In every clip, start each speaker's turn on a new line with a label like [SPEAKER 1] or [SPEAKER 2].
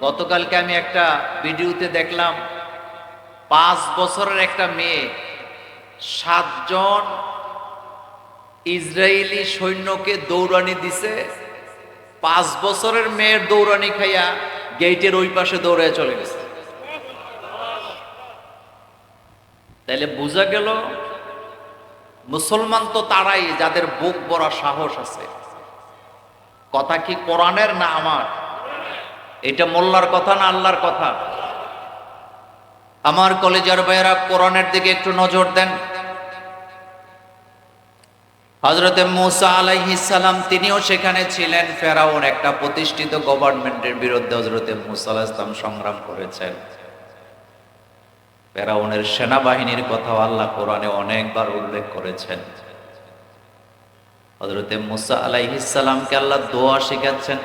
[SPEAKER 1] গতকালকে আমি একটা ভিডিওতে দেখলাম 5 বছরের একটা মেয়ে 7 জন ইসরায়েলি সৈন্যকে দৌড়ানি দিছে। 5 বছরের মেয়ের দৌড়ানি খাইয়া গেটের ওই পাশে দৌড়ে চলে গেছে। তাইলে বোঝা গেল মুসলমান তো তারাই যাদের বুক ভরা সাহস আছে। কথা কি কোরআনের না আমার? এটা মোল্লার কথা না আল্লাহর কথা? আমার কলেজের ভাইয়েরা, কোরআনের দিকে একটু নজর দেন। হযরতে মূসা আলাইহিস সালাম তিনিও সেখানে ছিলেন। ফেরাউন একটা প্রতিষ্ঠিত গভর্নমেন্টের বিরুদ্ধে হযরতে মূসা আলাইহিস সালাম সংগ্রাম করেছেন। ফেরাউনের সেনাবাহিনীর কথা আল্লাহ কোরআনে অনেকবার উল্লেখ করেছেন। হযরতে মূসা আলাইহিস সালামকে আল্লাহ দোয়া শেখাচ্ছেন।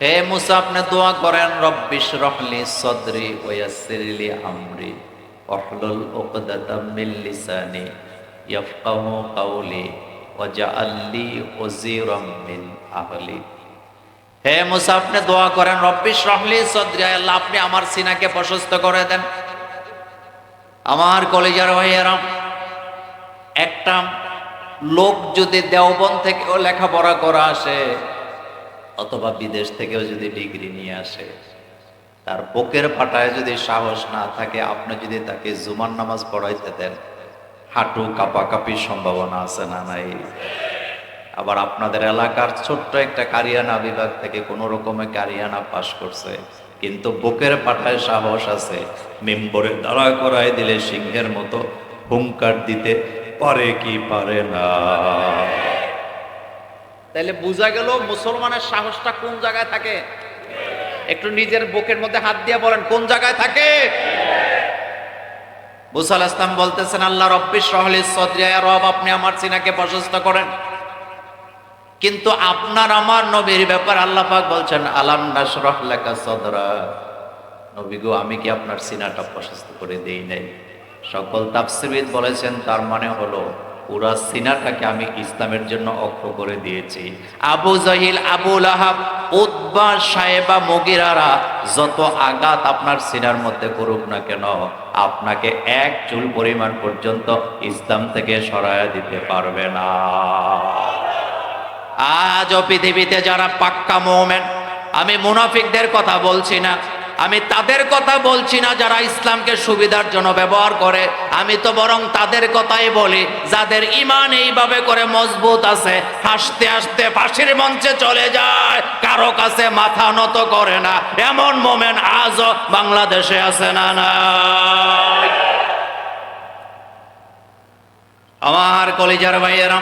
[SPEAKER 1] হে মূসা, আপনি দোয়া করেন, রব্বিশরাহ লি সাদরি ওয়া ইয়াসসির লি আমরি ওয়াহলুল উকদাতাম মিন লিসানি ইয়াফকাহু কাওলি ওয়াজআল লি ওয়াজিরাম মিন আহলি। হে মূসা, আপনি দোয়া করেন, রব্বিশরাহ লি সাদরি, আল্লাহ আপনি আমার সিনাকে প্রশস্ত করে দেন। আমার কলেজের ভাইয়েরা, একটা লোক যদি দেওবন্দ থেকেও লেখাপড়া করা আসে অথবা বিদেশ থেকেও যদি ডিগ্রি নিয়ে আসে, তার বুকের পাটায় যদি সাহস না থাকে, আপনি যদি তাকে জুমার নামাজ পড়াইতে দেন, হাঁটু কাঁপাকাঁপির সম্ভাবনা আছে না নাই? আবার আপনাদের এলাকার ছোট্ট একটা কারিয়ানা বিভাগ থেকে কোনো রকমে কারিয়ানা পাশ করছে, কিন্তু বুকের পাটায় সাহস আছে, মেম্বরে দাঁড়া করায় দিলে সিংহের মতো হুঙ্কার দিতে পারে কি পারে না? তাহলে বোঝা গেল মুসলমানের সাহসটা কোন জায়গায় থাকে। একটু নিজের বুকের মধ্যে হাত দিয়ে বলেন, কোন জায়গায় থাকে? মূসা আলাইহিস সালাম বলতেছেন, আল্লাহ রব্বিশরাহ লি সাদরি, রব আপনি আমার সিনাকে প্রশস্ত করেন। কিন্তু আপনার আমার নবীর ব্যাপার আল্লাহ পাক বলছেন, আলাম নাশরাহ লাকা সাদরা, নবী গো আমি কি আপনার সিনাটা প্রশস্ত করে দেই নাই? সকল তাফসীরবিদ বলেছেন তার মানে হলো পুরা সিনাটাকে আমি ইসলামের জন্য অক্ষ করে দিয়েছি। আবু জাহিল, আবু লাহাব, উতবা, সায়েবা, মুগিরারা যত আঘাত আপনার সিনার মধ্যে করুক না কেন, আপনাকে এক চুল পরিমাণ পর্যন্ত ইসলাম থেকে সরায়া দিতে পারবে না। আজও পৃথিবীতে যারা পাক্কা মুমিন, আমি মুনাফিকদের কথা বলছি না, আমি তাদের কথা বলছি না যারা ইসলামকে সুবিধার জন্য ব্যবহার করে, আমি তো বরং তাদের কথাই বলি যাদের ঈমান এইভাবে করে মজবুত আছে, হাসতে হাসতে ফাঁসির মঞ্চে চলে যায়, কারো কাছে মাথা নত করে না, এমন মুমিন আজও বাংলাদেশে আছে না নাই? আমার কলিজার ভাইয়েরা,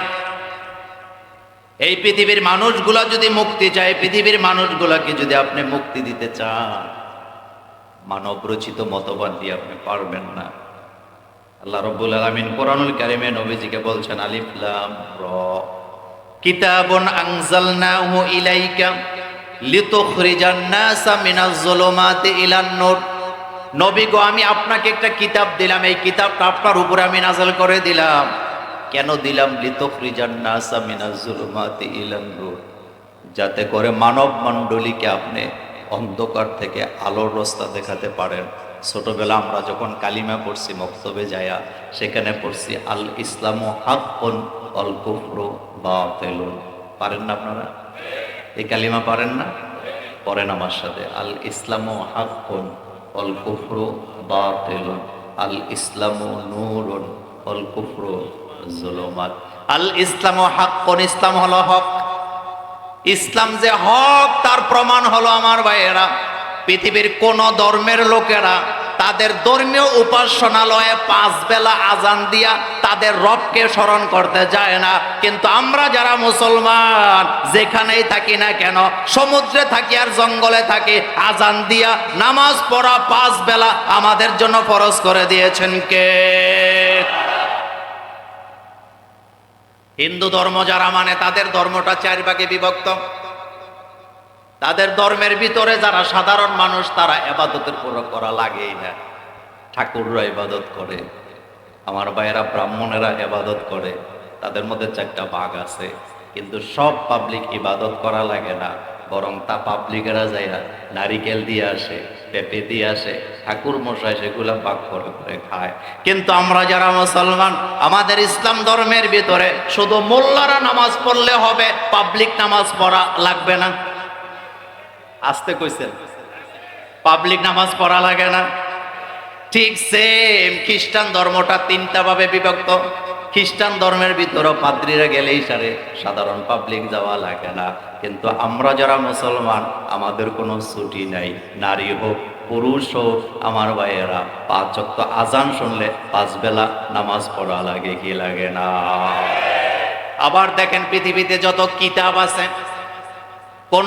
[SPEAKER 1] এই পৃথিবীর মানুষগুলা যদি মুক্তি চায়, পৃথিবীর মানুষগুলাকে যদি আপনি মুক্তি দিতে চান, মানব রচিত মতবাদ দিয়ে আপনি পারবেন না। আল্লাহ রাব্বুল আলামিন কোরআনুল কারীমে নবীজিকে বলছেন, আলিফ লাম র, কিতাবুন আনজালনাহু ইলাইকা লিতুখরিজান নাসা মিনাজ যুলুমাতি ইলান নূর। নবী গো, আমি আপনাকে একটা কিতাব দিলাম, এই কিতাবটা আপনার উপরে আমি নাযিল করে দিলাম। কেন দিলাম? লিতুখরিজান নাসা মিনাজ যুলুমাতি ইলান নূর, যাতে করে মানব মণ্ডলীকে আপনি অন্ধকার থেকে আলোর রাস্তা দেখাতে পারেন। ছোটবেলা আমরা যখন কালিমা পড়ছি মক্তবে যায়া, সেখানে পড়ছি আল ইসলামু হাক্কুন ওয়াল কুফরু বাতিলুন। পারেন না আপনারা? এই কালিমা পারেন না? পড়েন আমার সাথে, আল ইসলামু হাক্কুন ওয়াল কুফরু বাতিলুন, আল ইসলামু নূরুন ওয়াল কুফরু যুলুমাত। আল ইসলামু হাক্কুন, ইসলাম হলো হক। ইসলাম যে হক তার প্রমাণ হলো আমার ভাইয়েরা, পৃথিবীর কোন ধর্মের লোকেরা তাদের ধর্মীয় উপাসনালয়ে 5 বেলা আজান দিয়া তাদের রবকে স্মরণ করতে যায় না, কিন্তু আমরা যারা মুসলমান যেখানেই থাকি না কেন, সমুদ্রে থাকি আর জঙ্গলে থাকি, আজান দিয়া নামাজ পড়া 5 বেলা আমাদের জন্য ফরজ করে দিয়েছেন কে? হিন্দু ধর্ম যারা মানে, তাদের ধর্মটা 4 ভাগে বিভক্ত। তাদের ধর্মের ভিতরে যারা সাধারণ মানুষ, তারা ইবাদতের পুরো করা লাগেই না, ঠাকুররা ইবাদত করে, আমার ভাইয়েরা ব্রাহ্মণেরা ইবাদত করে, তাদের মধ্যে 4টা ভাগ আছে। কিন্তু সব পাবলিক ইবাদত করা লাগে না, বরং তা পাবলিকেরা যাইয়া নারিকেল দিয়ে আসে, পেঁপে দিয়ে আসে, ঠাকুর মশাই সেগুলা পাক করে করে খায়। কিন্তু আমরা যারা মুসলমান, আমাদের ইসলাম ধর্মের ভিতরে শুধু মোল্লারা নামাজ পড়লে হবে, পাবলিক নামাজ পড়া লাগবে না। আসতে কইছেন, পাবলিক নামাজ পড়া লাগে না। ঠিক সেম খ্রিস্টান ধর্মটা তিনটা ভাবে বিভক্ত। খ্রিস্টান ধর্মের ভিতরে পাদ্রীরা গেলেই সারে, সাধারণ পাবলিক যাওয়া লাগে না। কিন্তু আমরা যারা মুসলমান, আমাদের কোনো ছুটি নাই। নারী হোক পুরুষ হোক, আমার ভাইয়েরা 5 ওয়াক্ত আজান শুনলে 5 বেলা নামাজ পড়া লাগে কি লাগে না? আবার দেখেন পৃথিবীতে যত কিতাব আছে, কোন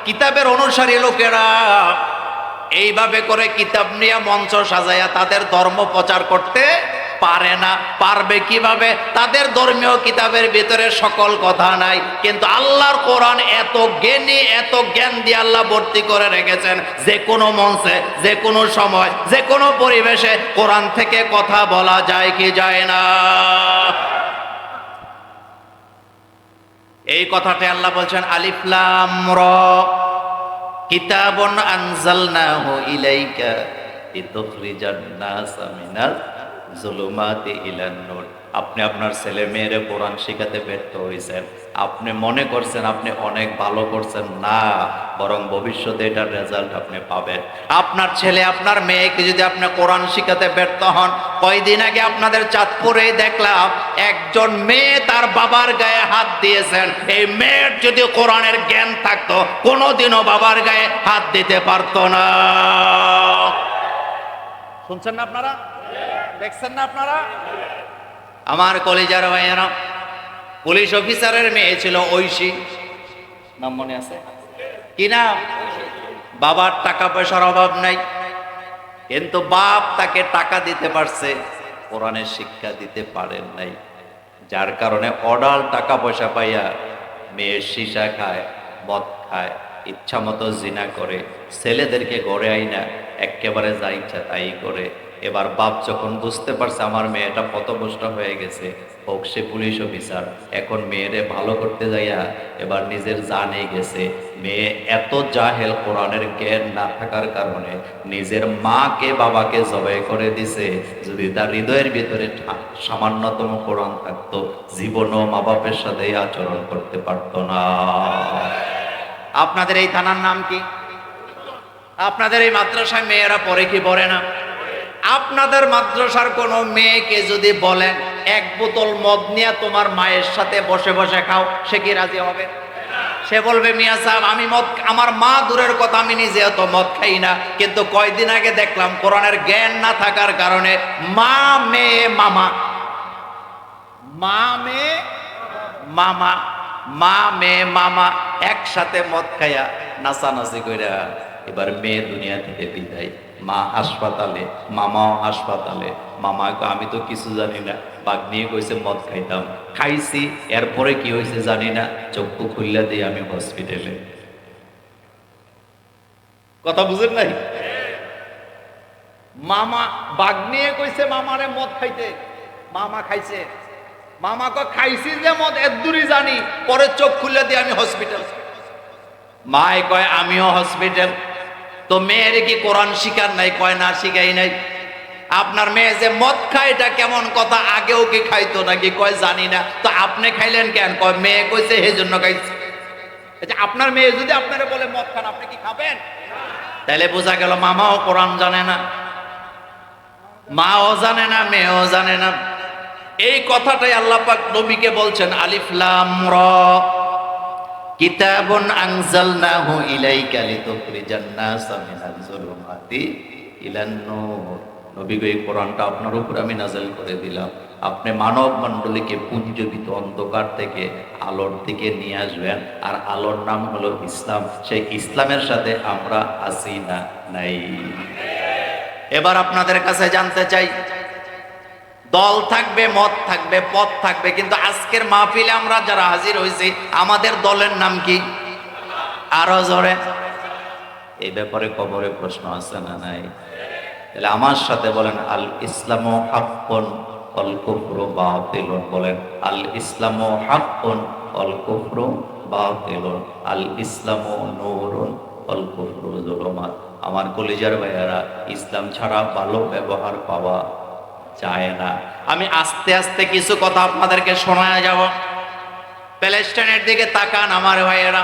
[SPEAKER 1] কিতাবের অনুসারী লোকেরা এইভাবে করে কিতাব নিয়ে মঞ্চ সাজাইয়া তাদের ধর্ম প্রচার করতে পারে না। পারবে কিভাবে? তাদের ধর্মীয় কিতাবের ভিতরে সকল কথা নাই, কিন্তু আল্লাহর কোরআন এত জ্ঞানী, এত জ্ঞান দিয়ে আল্লাহ ভর্তি করে রেখেছেন। যে কোনো মঞ্চে, যে কোনো সময়, যে কোনো পরিবেশে কোরআন থেকে কথা বলা যায় কি যায় না? এই কথাটা আল্লাহ বলছেন, আলিফ লাম র কিতাবুন আনজালনাহু ইলাইকা লিতুখরিজান নাসা মিনাজ যুলুমাতি ইলান নূর। আপনি আপনার ছেলে মেয়েরে কোরআন শিখাতে ব্যর্থ হয়েছেন। আপনি মনে করছেন আপনি অনেক ভালো করছেন, না, বরং ভবিষ্যতে এটার রেজাল্ট আপনি পাবেন। আপনার ছেলে আপনার মেয়েকে যদি আপনি কোরআন শিখাতে ব্যর্থ হন, কয়দিন আগে আপনাদের চাঁদপুরে দেখলাম একজন মেয়ে তার বাবার গায়ে হাত দিয়েছেন। এই মেয়ের যদি কোরআনের জ্ঞান থাকতো, কোনোদিনও বাবার গায়ে হাত দিতে পারতো না। শুনছেন না আপনারা? দেখছেন না আপনারা? আমার কলেজের ভাইয়েরা, পুলিশ অফিসারের মেয়ে ছিল ঐশী, নাম মনে আছে কি নাম? বাবার টাকা পয়সার অভাব নাই, কিন্তু বাপ তাকে টাকা দিতে পারছে, কোরআনের শিক্ষা দিতে পারেন নাই। যার কারণে অডাল টাকা পয়সা পাইয়া মেয়ের সীসা খায়, মদ খায়, ইচ্ছা মতো জিনা করে, ছেলেদেরকে গড়ে আইনা একেবারে যা ইচ্ছা তাই করে। এবার বাপ যখন বুঝতে পারছে আমার মেয়েটা পথভ্রষ্ট হয়ে গেছে, হোক সে পুলিশ অফিসার, এখন মেয়েরে ভালো করতে যাইয়া এবার নিজের জানে গেছে। মেয়ে এত জাহেল, কোরআনের জ্ঞান না থাকার কারণে নিজের মাকে বাবাকে জবাই করে দিছে। যদি তার হৃদয়ের ভিতরে সামান্যতম কোরআন থাকতো, জীবনও মা বাপের সাথে আচরণ করতে পারতো না। আপনাদের এই থানার নাম কি? আপনাদের এই মাদ্রাসায় মেয়েরা পড়ে কি পড়ে না? আপনাদের মাদ্রাসার কোনো মেয়েকে যদি বলেন এক বোতল মদ নিয়ে তোমার মায়ের সাথে বসে বসে খাও, সে কি রাজি হবে? সে বলবে, মিয়া সাহেব আমি মদ, আমার মা দূরের কথা, আমি নিজে তো মদ খাই না, কিন্তু কয়দিন আগে দেখলাম কোরআনের জ্ঞান না থাকার কারণে মা মেয়ে মামা, মা মেয়ে মামা, মা মেয়ে মামা একসাথে মদ খাইয়া নাচানাচি কইরা এবার মেয়ে দুনিয়া থেকে বিদায়। মা হাসপাতালে, মামাও হাসপাতালে। মামা আমি তো কিছু জানি না, বাঘ নিয়ে কইছে মদ খাইতাম, খাইছি, এরপরে কি হয়েছে জানি না, চক্ষু খুললা দিয়ে আমি হসপিটালে। কথা বুঝেন নাই? মামা বাঘ নিয়ে কইছে মামারে মদ খাইতে, মামা খাইছে, মামা কয় খাইছি যে মদ এদুরি জানি, পরে চোখ খুলে দিয়ে আমি হসপিটাল। মায় কয় আমিও হসপিটাল। তো মেয়ের কি কোরআন শিখার নাই? কয় না, শিখাই নাই। আপনার মেয়ে যে মদ খায় এটা কেমন কথা? আগেও কি খাইতো নাকি? কয় জানি না। তো আপনি খাইলেন কেন? কয় মেয়ে কইছে সেই জন্য খাইছে। আপনার মেয়ে যদি আপনারা বলে মদ খান, আপনি কি খাবেন? তাহলে বোঝা গেল মামাও কোরআন জানে না, মাও জানে না, মেয়েও জানে না। এই কথাটাই আল্লাহ পাক নবীকে বলছেন, আলিফ লাম র কিতাবুন আনজালনাহু ইলাইকা লিতুখরিজান নাসা মিনাজ যুলুমাতি ইলান নূর। নবী গো, এই কোরআনটা আপনার উপর আমি নাযিল করে দিলাম, আপনি মানব মণ্ডলীকে পুঞ্জীবিত অন্ধকার থেকে আলোর দিকে নিয়ে আসবেন। আর আলোর নাম হলো ইসলাম। সেই ইসলামের সাথে আমরা আছি না নাই? এবার আপনাদের কাছে জানতে চাই, দল থাকবে, মত থাকবে, পথ থাকবে, কিন্তু আজকের মাহফিলে আমরা যারা হাজির হয়েছি আমাদের দলের নাম কি? আরো জোরে। এই ব্যাপারে কবরে প্রশ্ন আছে না নাই? তাহলে আমার সাথে বলেন, আল ইসলামু হাক্কুন ওয়াল কুফরু বাতিলুন। বলেন আল ইসলামু হাক্কুন ওয়াল কুফরু বাতিলুন, আল ইসলামু নূরুন ওয়াল কুফরু যুলুমাত। আমার কলিজার ভাইয়ারা, ইসলাম ছাড়া ভালো ব্যবহার পাওয়া যায় না। আমি আস্তে আস্তে কিছু কথা আপনাদেরকে শোনায় যাব। প্যালেস্টাইনের দিকে তাকান আমার ভাইয়েরা।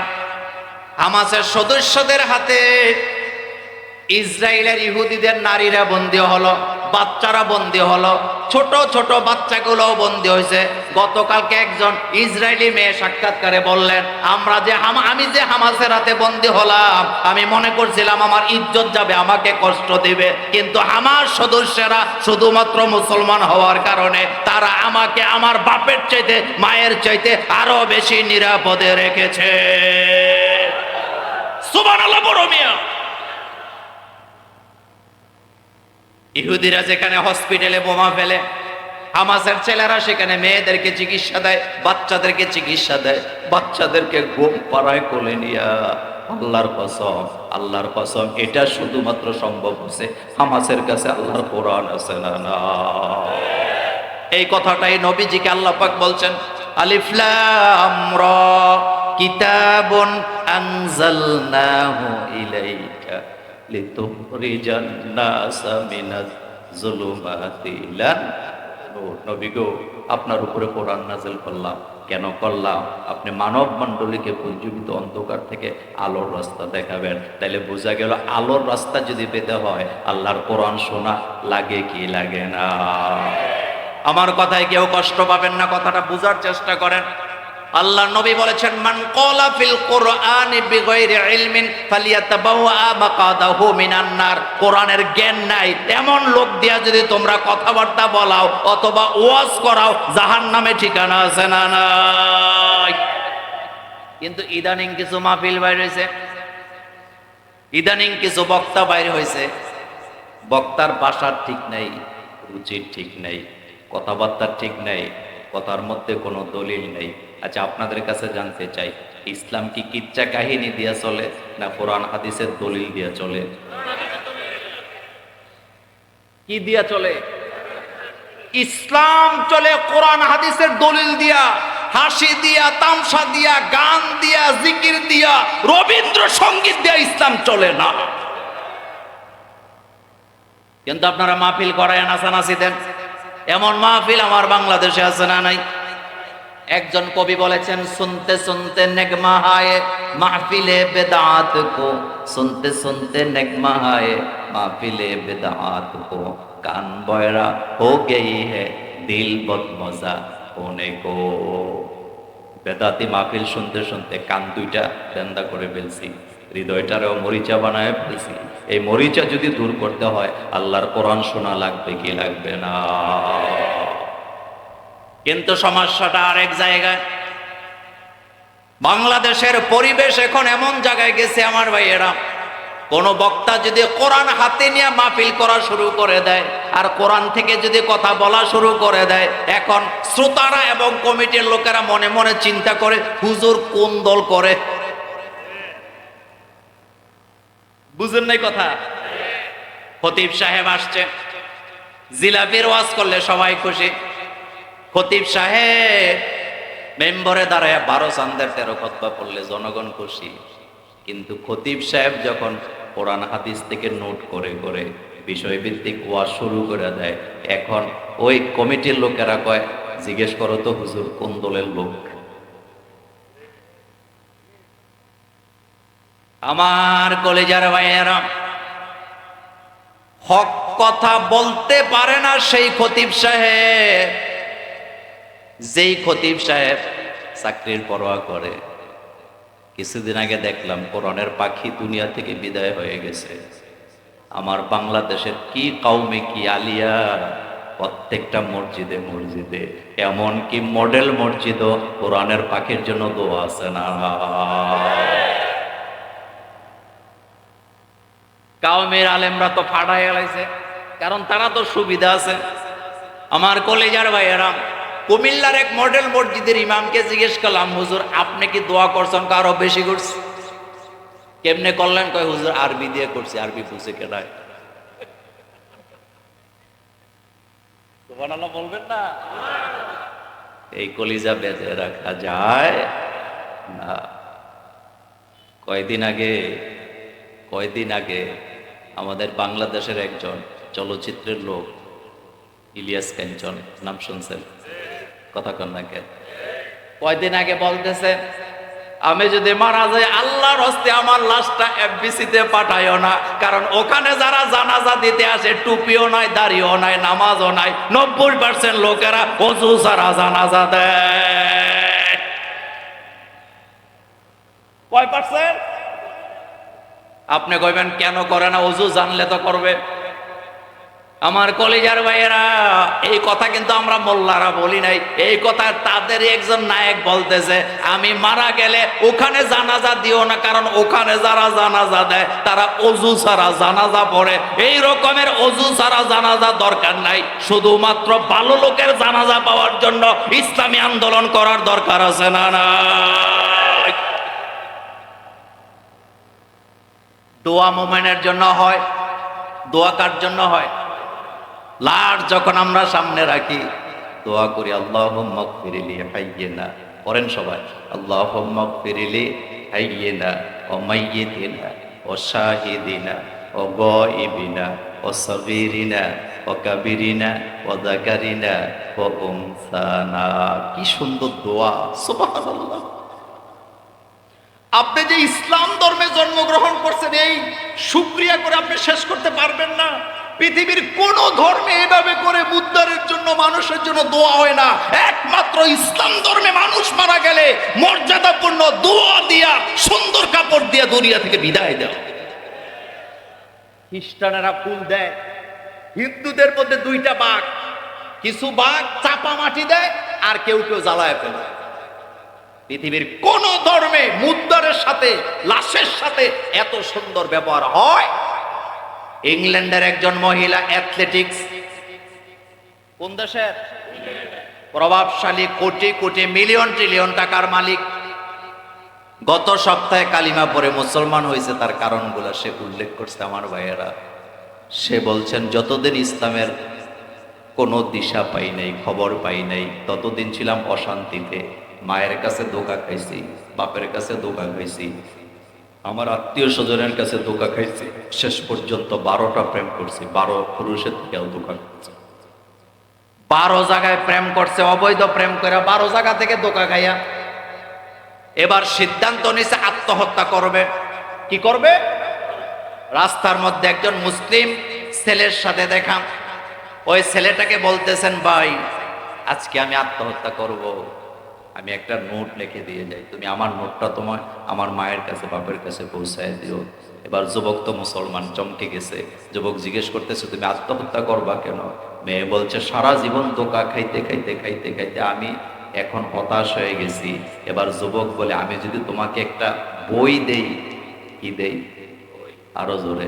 [SPEAKER 1] হামাসের সদস্যদের হাতে ইসরায়েলের ইহুদিদের নারীরা বন্দী হলো, বাচ্চারা বন্দী হলো, ছোট ছোট বাচ্চাগুলোও বন্দী হয়েছে। গতকালকে একজন ইসরায়েলি মেয়ে সাক্ষাৎকারে বললেন, আমি যে হামাসের হাতে বন্দী হলাম, আমি মনে করছিলাম আমার ইজ্জত যাবে, আমাকে কষ্ট দিবে, কিন্তু হামাস সদস্যরা শুধুমাত্র মুসলমান হওয়ার কারণে তারা আমাকে আমার বাপের চাইতে, মায়ের চাইতে আরো বেশি নিরাপদে রেখেছে। সুবহানাল্লাহ বড় মিয়া। ইহুদিরা যেখানে হসপিটালে বোমা ফেলে, হামাসের ছেলেরা সেখানে মেয়েদেরকে চিকিৎসা দেয়, বাচ্চাদেরকে চিকিৎসা দেয়, বাচ্চাদেরকে ঘুম পাড়ায় কোলে নিয়া। আল্লাহর কসম, আল্লাহর কসম, এটা শুধুমাত্র সম্ভব হচ্ছে হামাসের কাছে আল্লাহর কোরআন আছে না। এই কথাটাই নবীজিকে আল্লাহ পাক বলছেন, আলিফ লাম রা কিতাবুন আনজালনাহু ইলাইকা লিতুখরিজান নাসা মিনাজ যুলুমাতি ইলা নূর। নবী গো, আপনার উপরে কোরআন নাযিল করলাম। কেন করলাম? আপনি মানব মণ্ডলীকে পুঞ্জীবিত অন্ধকার থেকে আলোর রাস্তা দেখাবেন। তাইলে বোঝা গেল আলোর রাস্তা যদি পেতে হয় আল্লাহর কোরআন শোনা লাগে কি লাগে না? আমার কথায় কেউ কষ্ট পাবেন না, কথাটা বোঝার চেষ্টা করেন। আল্লাহ নবী বলেছেন, মান ক্বালা ফিল কুরআনি বিগাইরি ইলমিন ফালিয়াতাবাওয়া মাকাদাহু মিনান নার। কোরআনের জ্ঞান নাই এমন লোক দিয়া যদি তোমরা কথাবার্তা বলাও অথবা ওয়াজ করাও, জাহান্নামে ঠিকানা আছে না নাই? কিন্তু ইদানিং কিছু মাহফিল বাইর হয়েছে, ইদানিং কিছু বক্তা বাইর হয়েছে, বক্তার ভাষার ঠিক নাই, রুচির ঠিক নাই, কথাবার্তার ঠিক নাই, কথার মধ্যে কোনো দলিল নেই। আচ্ছা, আপনাদের কাছে জানতে চাই, ইসলাম কি কিচ্ছা কাহিনী দিয়া চলে না কোরআন হাদিসের দলিল দিয়া চলে? কি দিয়া চলে? ইসলাম চলে কোরআন হাদিসের দলিল দিয়া, হাসি দিয়া, তামসা দিয়া, গান দিয়া, জিকির দিয়া, রবীন্দ্রসঙ্গীত দিয়া ইসলাম চলে না। কিন্তু আপনারা মাহফিল করায় নাচানাচি দেন, এমন মাহফিল আমার বাংলাদেশে আছে না নাই? একজন কবি বলেছেন, শুনতে শুনতে নেগমা হায় মাহফিলে বেদাত কো, শুনতে শুনতে নেগমা হায় মাহফিলে বেদাত কো, কান বয়রা হো গই হে দিল বহুত মজা হোনে কো। বেদাতি মাহফিল শুনতে শুনতে কান দুইটা দেন্দা করে ফেলছি, হৃদয়টারেও মরিচা বানায় ফেলছি। এই মরিচা যদি দূর করতে হয় আল্লাহর কোরআন শোনা লাগবে কি লাগবে না? কিন্তু সমস্যাটা আরেক জায়গায়। বাংলাদেশের পরিবেশ এখন এমন জায়গায় গেছে আমার ভাইয়েরা, কোন বক্তা যদি কোরআন হাতে নিয়ে মাহফিল করা শুরু করে দেয় আর কোরআন থেকে যদি কথা বলা শুরু করে দেয়, এখন শ্রোতারা এবং কমিটির লোকেরা মনে মনে চিন্তা করে হুজুর কোন দল করে। বুঝেন নাই কথা? খতিব সাহেব আসছে, জিলাপির ওয়াজ করলে সবাই খুশি। খতিব সাহেব মেম্বরে দাঁড়ায় 12 চান্দের 13 খুতবা পড়লে জনগণ খুশি। কিন্তু খতিব সাহেব যখন কোরআন হাদিস থেকে নোট করে করে বিষয়ভিত্তিক ওয়াজ শুরু করে দেয়, এখন ওই কমিটির লোকেরা কয়, জিজ্ঞেস করো তো হুজুর কোন দলের লোক। আমার কলেজার ভাইয়েরা, হক কথা বলতে পারে না সেই খতিব সাহেব, যেই খতিব সাহেব চাকরির পরোয়া করে। কিছুদিন আগে দেখলাম কোরআনের পাখি দুনিয়া থেকে বিদায় হয়ে গেছে। আমার বাংলাদেশের কি কওমে কি আলিয়া, প্রত্যেকটা মসজিদে মসজিদে, এমন কি মডেল মসজিদও কোরআনের পাখির জন্য দোয়া আছে না? কওমের আলেমরা তো ফাড়ায় এলাইছে, কারণ তারা তো সুবিধা আছে। আমার কলেজার ভাইয়েরা, কুমিল্লার এক মডেল মসজিদের ইমামকে জিজ্ঞেস করলাম, হুজুর আপনি কি দোয়া করছেন কারো বেশি করছে? কেমনে করলেন? কয় হুজুর আরবি দিয়ে করছি। আরবি বুঝে কেনায়?
[SPEAKER 2] সুবহানাল্লাহ বলবেন না?
[SPEAKER 1] এই কলিজা বেঁধে রাখা যায় না। কয়দিন আগে আমাদের বাংলাদেশের একজন চলচ্চিত্রের লোক ইলিয়াস কাঞ্চন, নাম শুনছেন? কথা কন না কেন? কয়দিন আগে বলতেছে, আমি যদি মারা যাই আল্লাহর হস্তে আমার লাশটা এফবিসিতে পাঠাইও না, কারণ ওখানে যারা জানাজা দিতে আসে টুপিও নাই, দাড়িও নাই, নামাজও নাই, 90% লোকেরা ওযু ছাড়া জানাজা দেয়। কয় পার্সেন্ট? আপনি কইবেন কেন করে না? ওযু জানলে তো করবে। আমার কলিজার ভাইয়েরা, এই কথা কিন্তু আমরা মোল্লারা বলি নাই, এই কথা তাদের একজন নায়ক বলতেছে, আমি মারা গেলে ওখানে জানাজা দিও না, কারণ ওখানে যারা জানাজা দেয় তারা ওযু ছাড়া জানাজা পড়ে। এই রকমের ওযু ছাড়া জানাজা দরকার নাই, শুধুমাত্র ভালো লোকের জানাজা পাওয়ার জন্য ইসলামী আন্দোলন করার দরকার আছে না? না, দোয়া মোমেনের জন্য হয়। দোয়া কার জন্য হয়? লাশ যখন আমরা সামনে রাখি দোয়া করি, আল্লাহুম্মা গফিরলি হাইয়িনা, পড়েন সবাই, আল্লাহুম্মা গফিরলি হাইয়িনা ওয়া মাইয়িতিনা ওয়া শাহিদিনা ওয়া গায়িবিনা ওয়া সাগীরিনা ওয়া কাবীরিনা ওয়া যাকারিনা ওয়া উনসানা। কি সুন্দর দোয়া, সুবহানাল্লাহ। আপনি যে ইসলাম ধর্মে জন্মগ্রহণ করছেন, এই শুকরিয়া করে আপনি শেষ করতে পারবেন না। পৃথিবীর কোন ধর্মে এভাবে করে উদ্ধারের জন্য, মানুষের জন্য দোয়া হয় না। একমাত্র ইসলাম ধর্মে মানুষ মারা গেলে মর্যাদাপূর্ণ দোয়া দিয়া, সুন্দর কাপড় দিয়া দুনিয়া থেকে বিদায় দেয়। খ্রিস্টানেরা ফুল দেয়, হিন্দুদের মধ্যে দুইটা বাঘ, কিছু বাঘ চাপা মাটি দেয় আর কেউ কেউ জ্বালায় ফেলে। পৃথিবীর কোন ধর্মে মুদ্দারের সাথে, লাশের সাথে এত সুন্দর ব্যবহার হয়? ইংল্যান্ডের একজন মহিলা অ্যাথলেটিক্স, কোন দেশের? প্রভাবশালী, কোটি কোটি মিলিয়ন ট্রিলিয়ন টাকার মালিক, গত সপ্তাহে কালিমা পড়ে মুসলমান হয়েছে। তার কারণগুলো সে উল্লেখ করছে আমার ভাইয়েরা। সে বলছেন, যতদিন ইসলামের কোনো দিশা পাই নাই, খবর পাই নাই, ততদিন ছিলাম অশান্তিতে। মায়ের কাছে ধোকা খাইছি, বাপের কাছে ধোকা খাইছি, আমার আত্মীয় স্বজনের কাছে ধোকা খাইছি, শেষ পর্যন্ত 12টা প্রেম করছি, 12 পুরুষের থেকেও ধোকা খাইছি। 12 জায়গায় প্রেম করছে, অবৈধ প্রেম করে 12 জায়গা থেকে ধোকা খাইয়া এবার সিদ্ধান্ত নিছে আত্মহত্যা করবে। কি করবে? রাস্তার মধ্যে একজন মুসলিম ছেলের সাথে দেখা, ওই ছেলেটাকে বলতেছেন, ভাই আজকে আমি আত্মহত্যা করব, আমি একটা নোট লিখে দিয়ে যাই, তুমি আমার নোটটা তোমার আমার মায়ের কাছে, বাপের কাছে পৌঁছায় দিও। এবার যুবক তো মুসলমান, চমকে গেছে। যুবক জিজ্ঞেস করতেছে, তুমি আত্মহত্যা করবা কেন? মেয়ে বলছে, সারা জীবন ধোঁকা খাইতে খাইতে খাইতে খাইতে আমি এখন হতাশ হয়ে গেছি। এবার যুবক বলে, আমি যদি তোমাকে একটা বই দেই, কি দেই? আরো জোরে,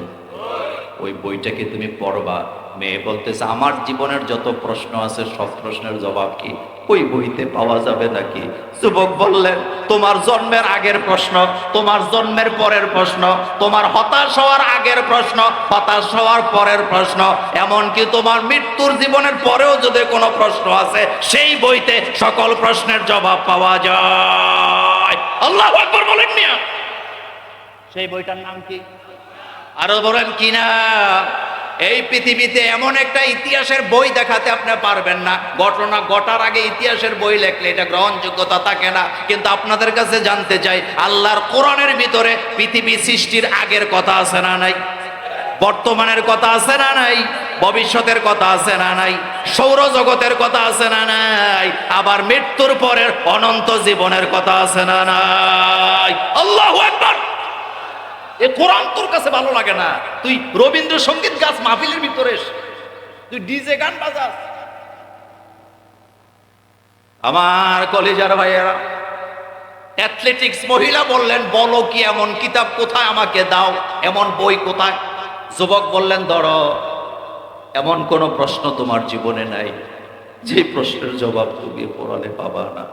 [SPEAKER 1] ওই বইটাকে তুমি পড়বা। মেয়ে বলতেছে, আমার জীবনের যত প্রশ্ন আছে সব প্রশ্নের জবাব কি ওই বইতে পাওয়া যাবে নাকি? যুবক বললেন, তোমার জন্মের আগের প্রশ্ন, তোমার জন্মের পরের প্রশ্ন, তোমার হতাশ হওয়ার আগের প্রশ্ন, হতাশ হওয়ার পরের প্রশ্ন, এমনকি তোমার মৃত্যুর জীবনের পরেও যদি কোনো প্রশ্ন আছে, সেই বইতে সকল প্রশ্নের জবাব পাওয়া যায়। আল্লাহু আকবার বলেন মিয়া। সেই বইটার নাম কি? আরো বলেন কিনা? এই পৃথিবীতে এমন একটা ইতিহাসের বই দেখাতে আপনি পারবেন না, ঘটনা ঘটার আগে ইতিহাসের বই লেখলে এটা গ্রহণযোগ্যতা থাকে না। কিন্তু আপনাদের কাছে জানতে চাই, আল্লাহর কোরআনের ভিতরে পৃথিবী সৃষ্টির আগের কথা আছে না নাই? বর্তমানের কথা আছে না নাই? ভবিষ্যতের কথা আছে না নাই? সৌরজগতের কথা আছে না নাই? আবার মৃত্যুর পরের অনন্ত জীবনের কথা আছে না নাই? আল্লাহু আকবার। এ কোরআন তোর কাছে ভালো লাগে না, তুই রবীন্দ্রসঙ্গীত গাছ মাহফিলের ভিতরে, তুই ডিজে গান বাজাস। আমার কলেজার ভাইয়েরা, অ্যাথলেটিক্স মহিলা বললেন, বলো কি এমন কিতাব কোথায়, আমাকে দাও, এমন বই কোথায়? যুবক বললেন, ধরো, এমন কোন প্রশ্ন তোমার জীবনে নাই যে প্রশ্নের জবাব তুমি কোরআনে পাবা না।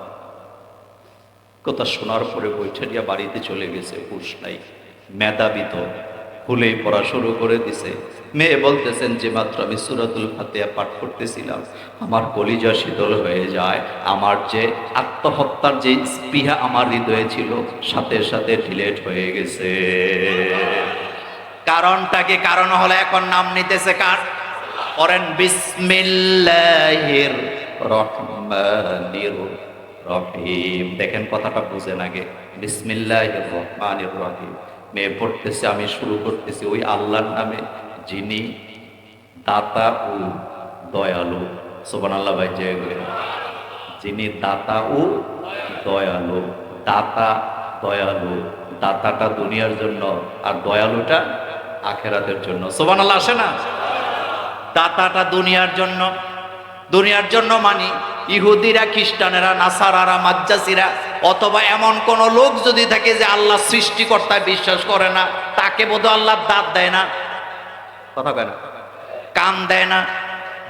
[SPEAKER 1] কথা শোনার পরে বইটা নিয়ে বাড়িতে চলে গেছে। হুঁশ নাই, মেধাবী তো ভুলেই পড়া শুরু করে দিছে। মেয়ে বলতেছেন যে মাত্র আমি সূরাতুল ফাতিহা পাঠ করতেছিলাম, আমার কলিজা শীতল হয়ে যায়, আমার যে আত্মহত্যার যে স্পৃহা আমার হৃদয়ে ছিল সাথে সাথে ডিলেট হয়ে গেছে। কারণটা কি? কারণ হলো এখন নাম নিতেছে কার? করেন বিসমিল্লাহির রহমানির রহিম। দেখেন কথাটা বুঝেন আগে, বিসমিল্লাহির রহমানির রহিম। মেয়ে পড়তেছে, আমি শুরু করতেছি ওই আল্লাহর নামে যিনি দাতা ও দয়ালু। সুবহানাল্লাহ ভাই, জয় গুরু। যিনি দাতা ও দয়ালু। দাতা, দয়ালু। দাতাটা দুনিয়ার জন্য আর দয়ালুটা আখেরাতের জন্য। সুবহানাল্লাহ আসে না? দাতাটা দুনিয়ার জন্য, দুনিয়ার জন্য মানে ইহুদিরা, খ্রিস্টানেরা, নাসারারা, মাজ্জাসিরা, অথবা এমন কোন লোক যদি থাকে যে আল্লাহ সৃষ্টিকর্তায় বিশ্বাস করে না, তাকে বোধহয় আল্লাহ দাঁত দেয় না, কথা কয় না, কান দেয় না,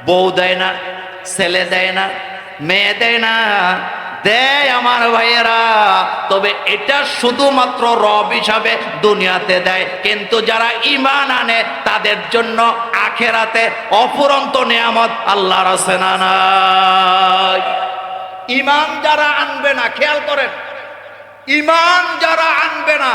[SPEAKER 1] বউ দেয় না, ছেলে দেয় না, মেয়ে দেয় না। দেয় আমার ভাইয়েরা, তবে এটা শুধুমাত্র রব হিসাবে দুনিয়াতে দেয়, কিন্তু যারা ঈমান আনে তাদের জন্য আখেরাতে অফুরন্ত নিয়ামত আল্লাহর আছে না নাই? ঈমান যারা আনবে না, খেয়াল করেন, ঈমান যারা আনবে না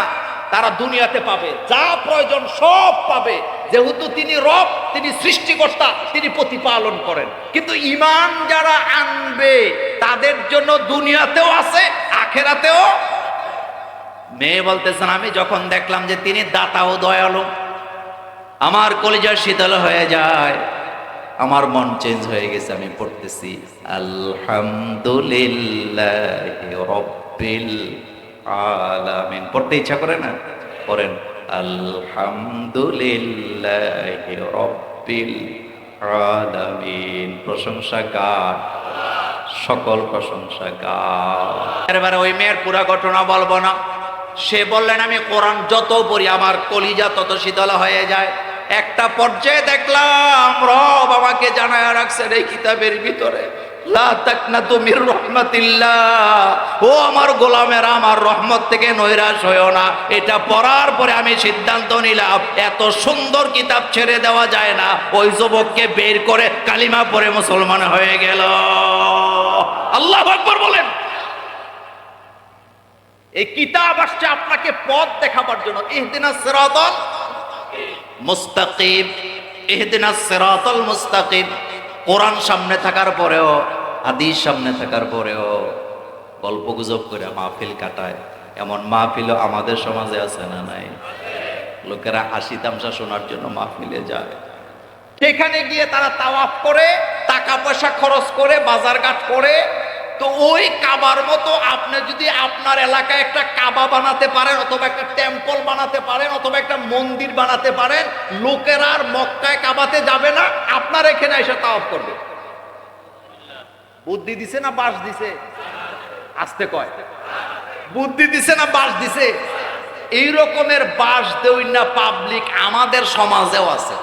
[SPEAKER 1] তারা দুনিয়াতে পাবে যা প্রয়োজন সব পাবে, যেহেতু তিনি রব, তিনি সৃষ্টিকর্তা, তিনি প্রতিপালন করেন। কিন্তু ঈমান যারা আনবে তাদের জন্য দুনিয়াতেও আছে, আখেরাতেও। মেয়ে বলতেছেন আমি যখন দেখলাম যে তিনি দাতা ও দয়ালু, আমার কলিজা শীতল হয়ে যায়, আমার মন চেঞ্জ হয়ে গেছে। আমি পড়তেছি আলহামদুলিল্লাহি রাব্বিল আলামিন। পড়তে ইচ্ছা করে না? পড়েন আলহামদুলিল্লাহি রাব্বিল আলামিন। প্রশংসা কার? সকল প্রশংসা কার? এবারে ওই মেয়ের পুরা ঘটনা বলবো না। সে বললেন আমি কোরআন যত পড়ি আমার কলিজা তত শীতল হয়ে যায়। একটা পর্যায়ে দেখলাম রব আমাকে জানায় রাখছেন এই কিতাবের ভিতরে, লা তাকনাতু মির রাহমাতিল্লাহ, ও আমার গোলামেরা আমার রহমত থেকে নৈরাশ হয়ো না। এটা পড়ার পরে আমি সিদ্ধান্ত নিলাম এত সুন্দর কিতাব ছেড়ে দেওয়া যায় না। ওই যুবককে বের করে কালিমা পড়ে মুসলমান হয়ে গেল। আল্লাহু আকবার বলেন। এই কিতাব আসছে আপনাকে পথ দেখাবার জন্য। ইহদিনাস সিরাতাল মুস্তাকিম, ইহদিনাস সিরাতাল মুস্তাকিম। কোরআন সামনে থাকার পরেও, হাদিস সামনে থাকার পরেও গল্প গুজব করে মাহফিল কাটায়, এমন মাহফিলও আমাদের সমাজে আছে না নাই? লোকেরা হাসি তামসা শোনার জন্য মাহফিলে যায়, সেখানে গিয়ে তারা তাওয়াফ করে, টাকা পয়সা খরচ করে, বাজারঘাট করে। তো ওই কাবার মতো আপনি যদি আপনার এলাকায় একটা কাবা বানাতে পারেন, অথবা একটা টেম্পল বানাতে পারেন, অথবা একটা মন্দির বানাতে পারেন, লোকেরা আর মক্কায় কাবাতে যাবে না, আপনার এখানে এসে তাওয়াফ করবে। বুদ্ধি দিছে না বাস দিছে? আসতে কয়, বুদ্ধি দিছে না বাস দিছে? এই রকমের বাস দেই না পাবলিক আমাদের সমাজেও আছে।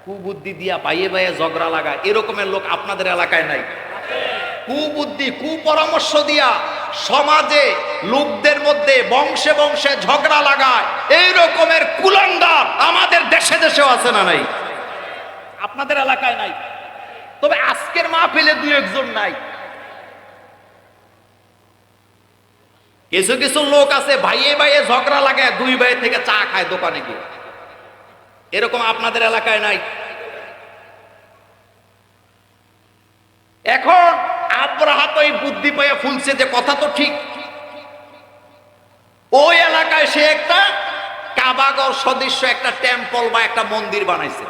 [SPEAKER 1] কুবুদ্ধি দিয়া পাইয়ে পাইয়ে ঝগড়া লাগায়, এরকমের লোক আপনাদের এলাকায় নাই? কুবুদ্ধি, কুপরামর্শ দিয়া সমাজে লোকদের মধ্যে বংশে বংশে ঝগড়া লাগায়, এই রকমের কুলাঙ্গার আমাদের দেশে দেশেও আছে না নাই? আপনাদের এলাকায় নাই, তবে আজকের মাহফিলে দুই একজন নাই। কিছু কিছু লোক আছে ভাইয়ে ভাইয়ে ঝগড়া লাগায়, দুই ভাই থেকে চা খায় দোকানে গিয়ে, এরকম আপনাদের এলাকায় নাই? এখন আব্রাহা তো এই বুদ্ধি পেয়ে ফুলছে যে কথা তো ঠিক। ওই এলাকায় সে একটা কাবাগর সদৃশ্য একটা টেম্পল বা একটা মন্দির বানাইছে,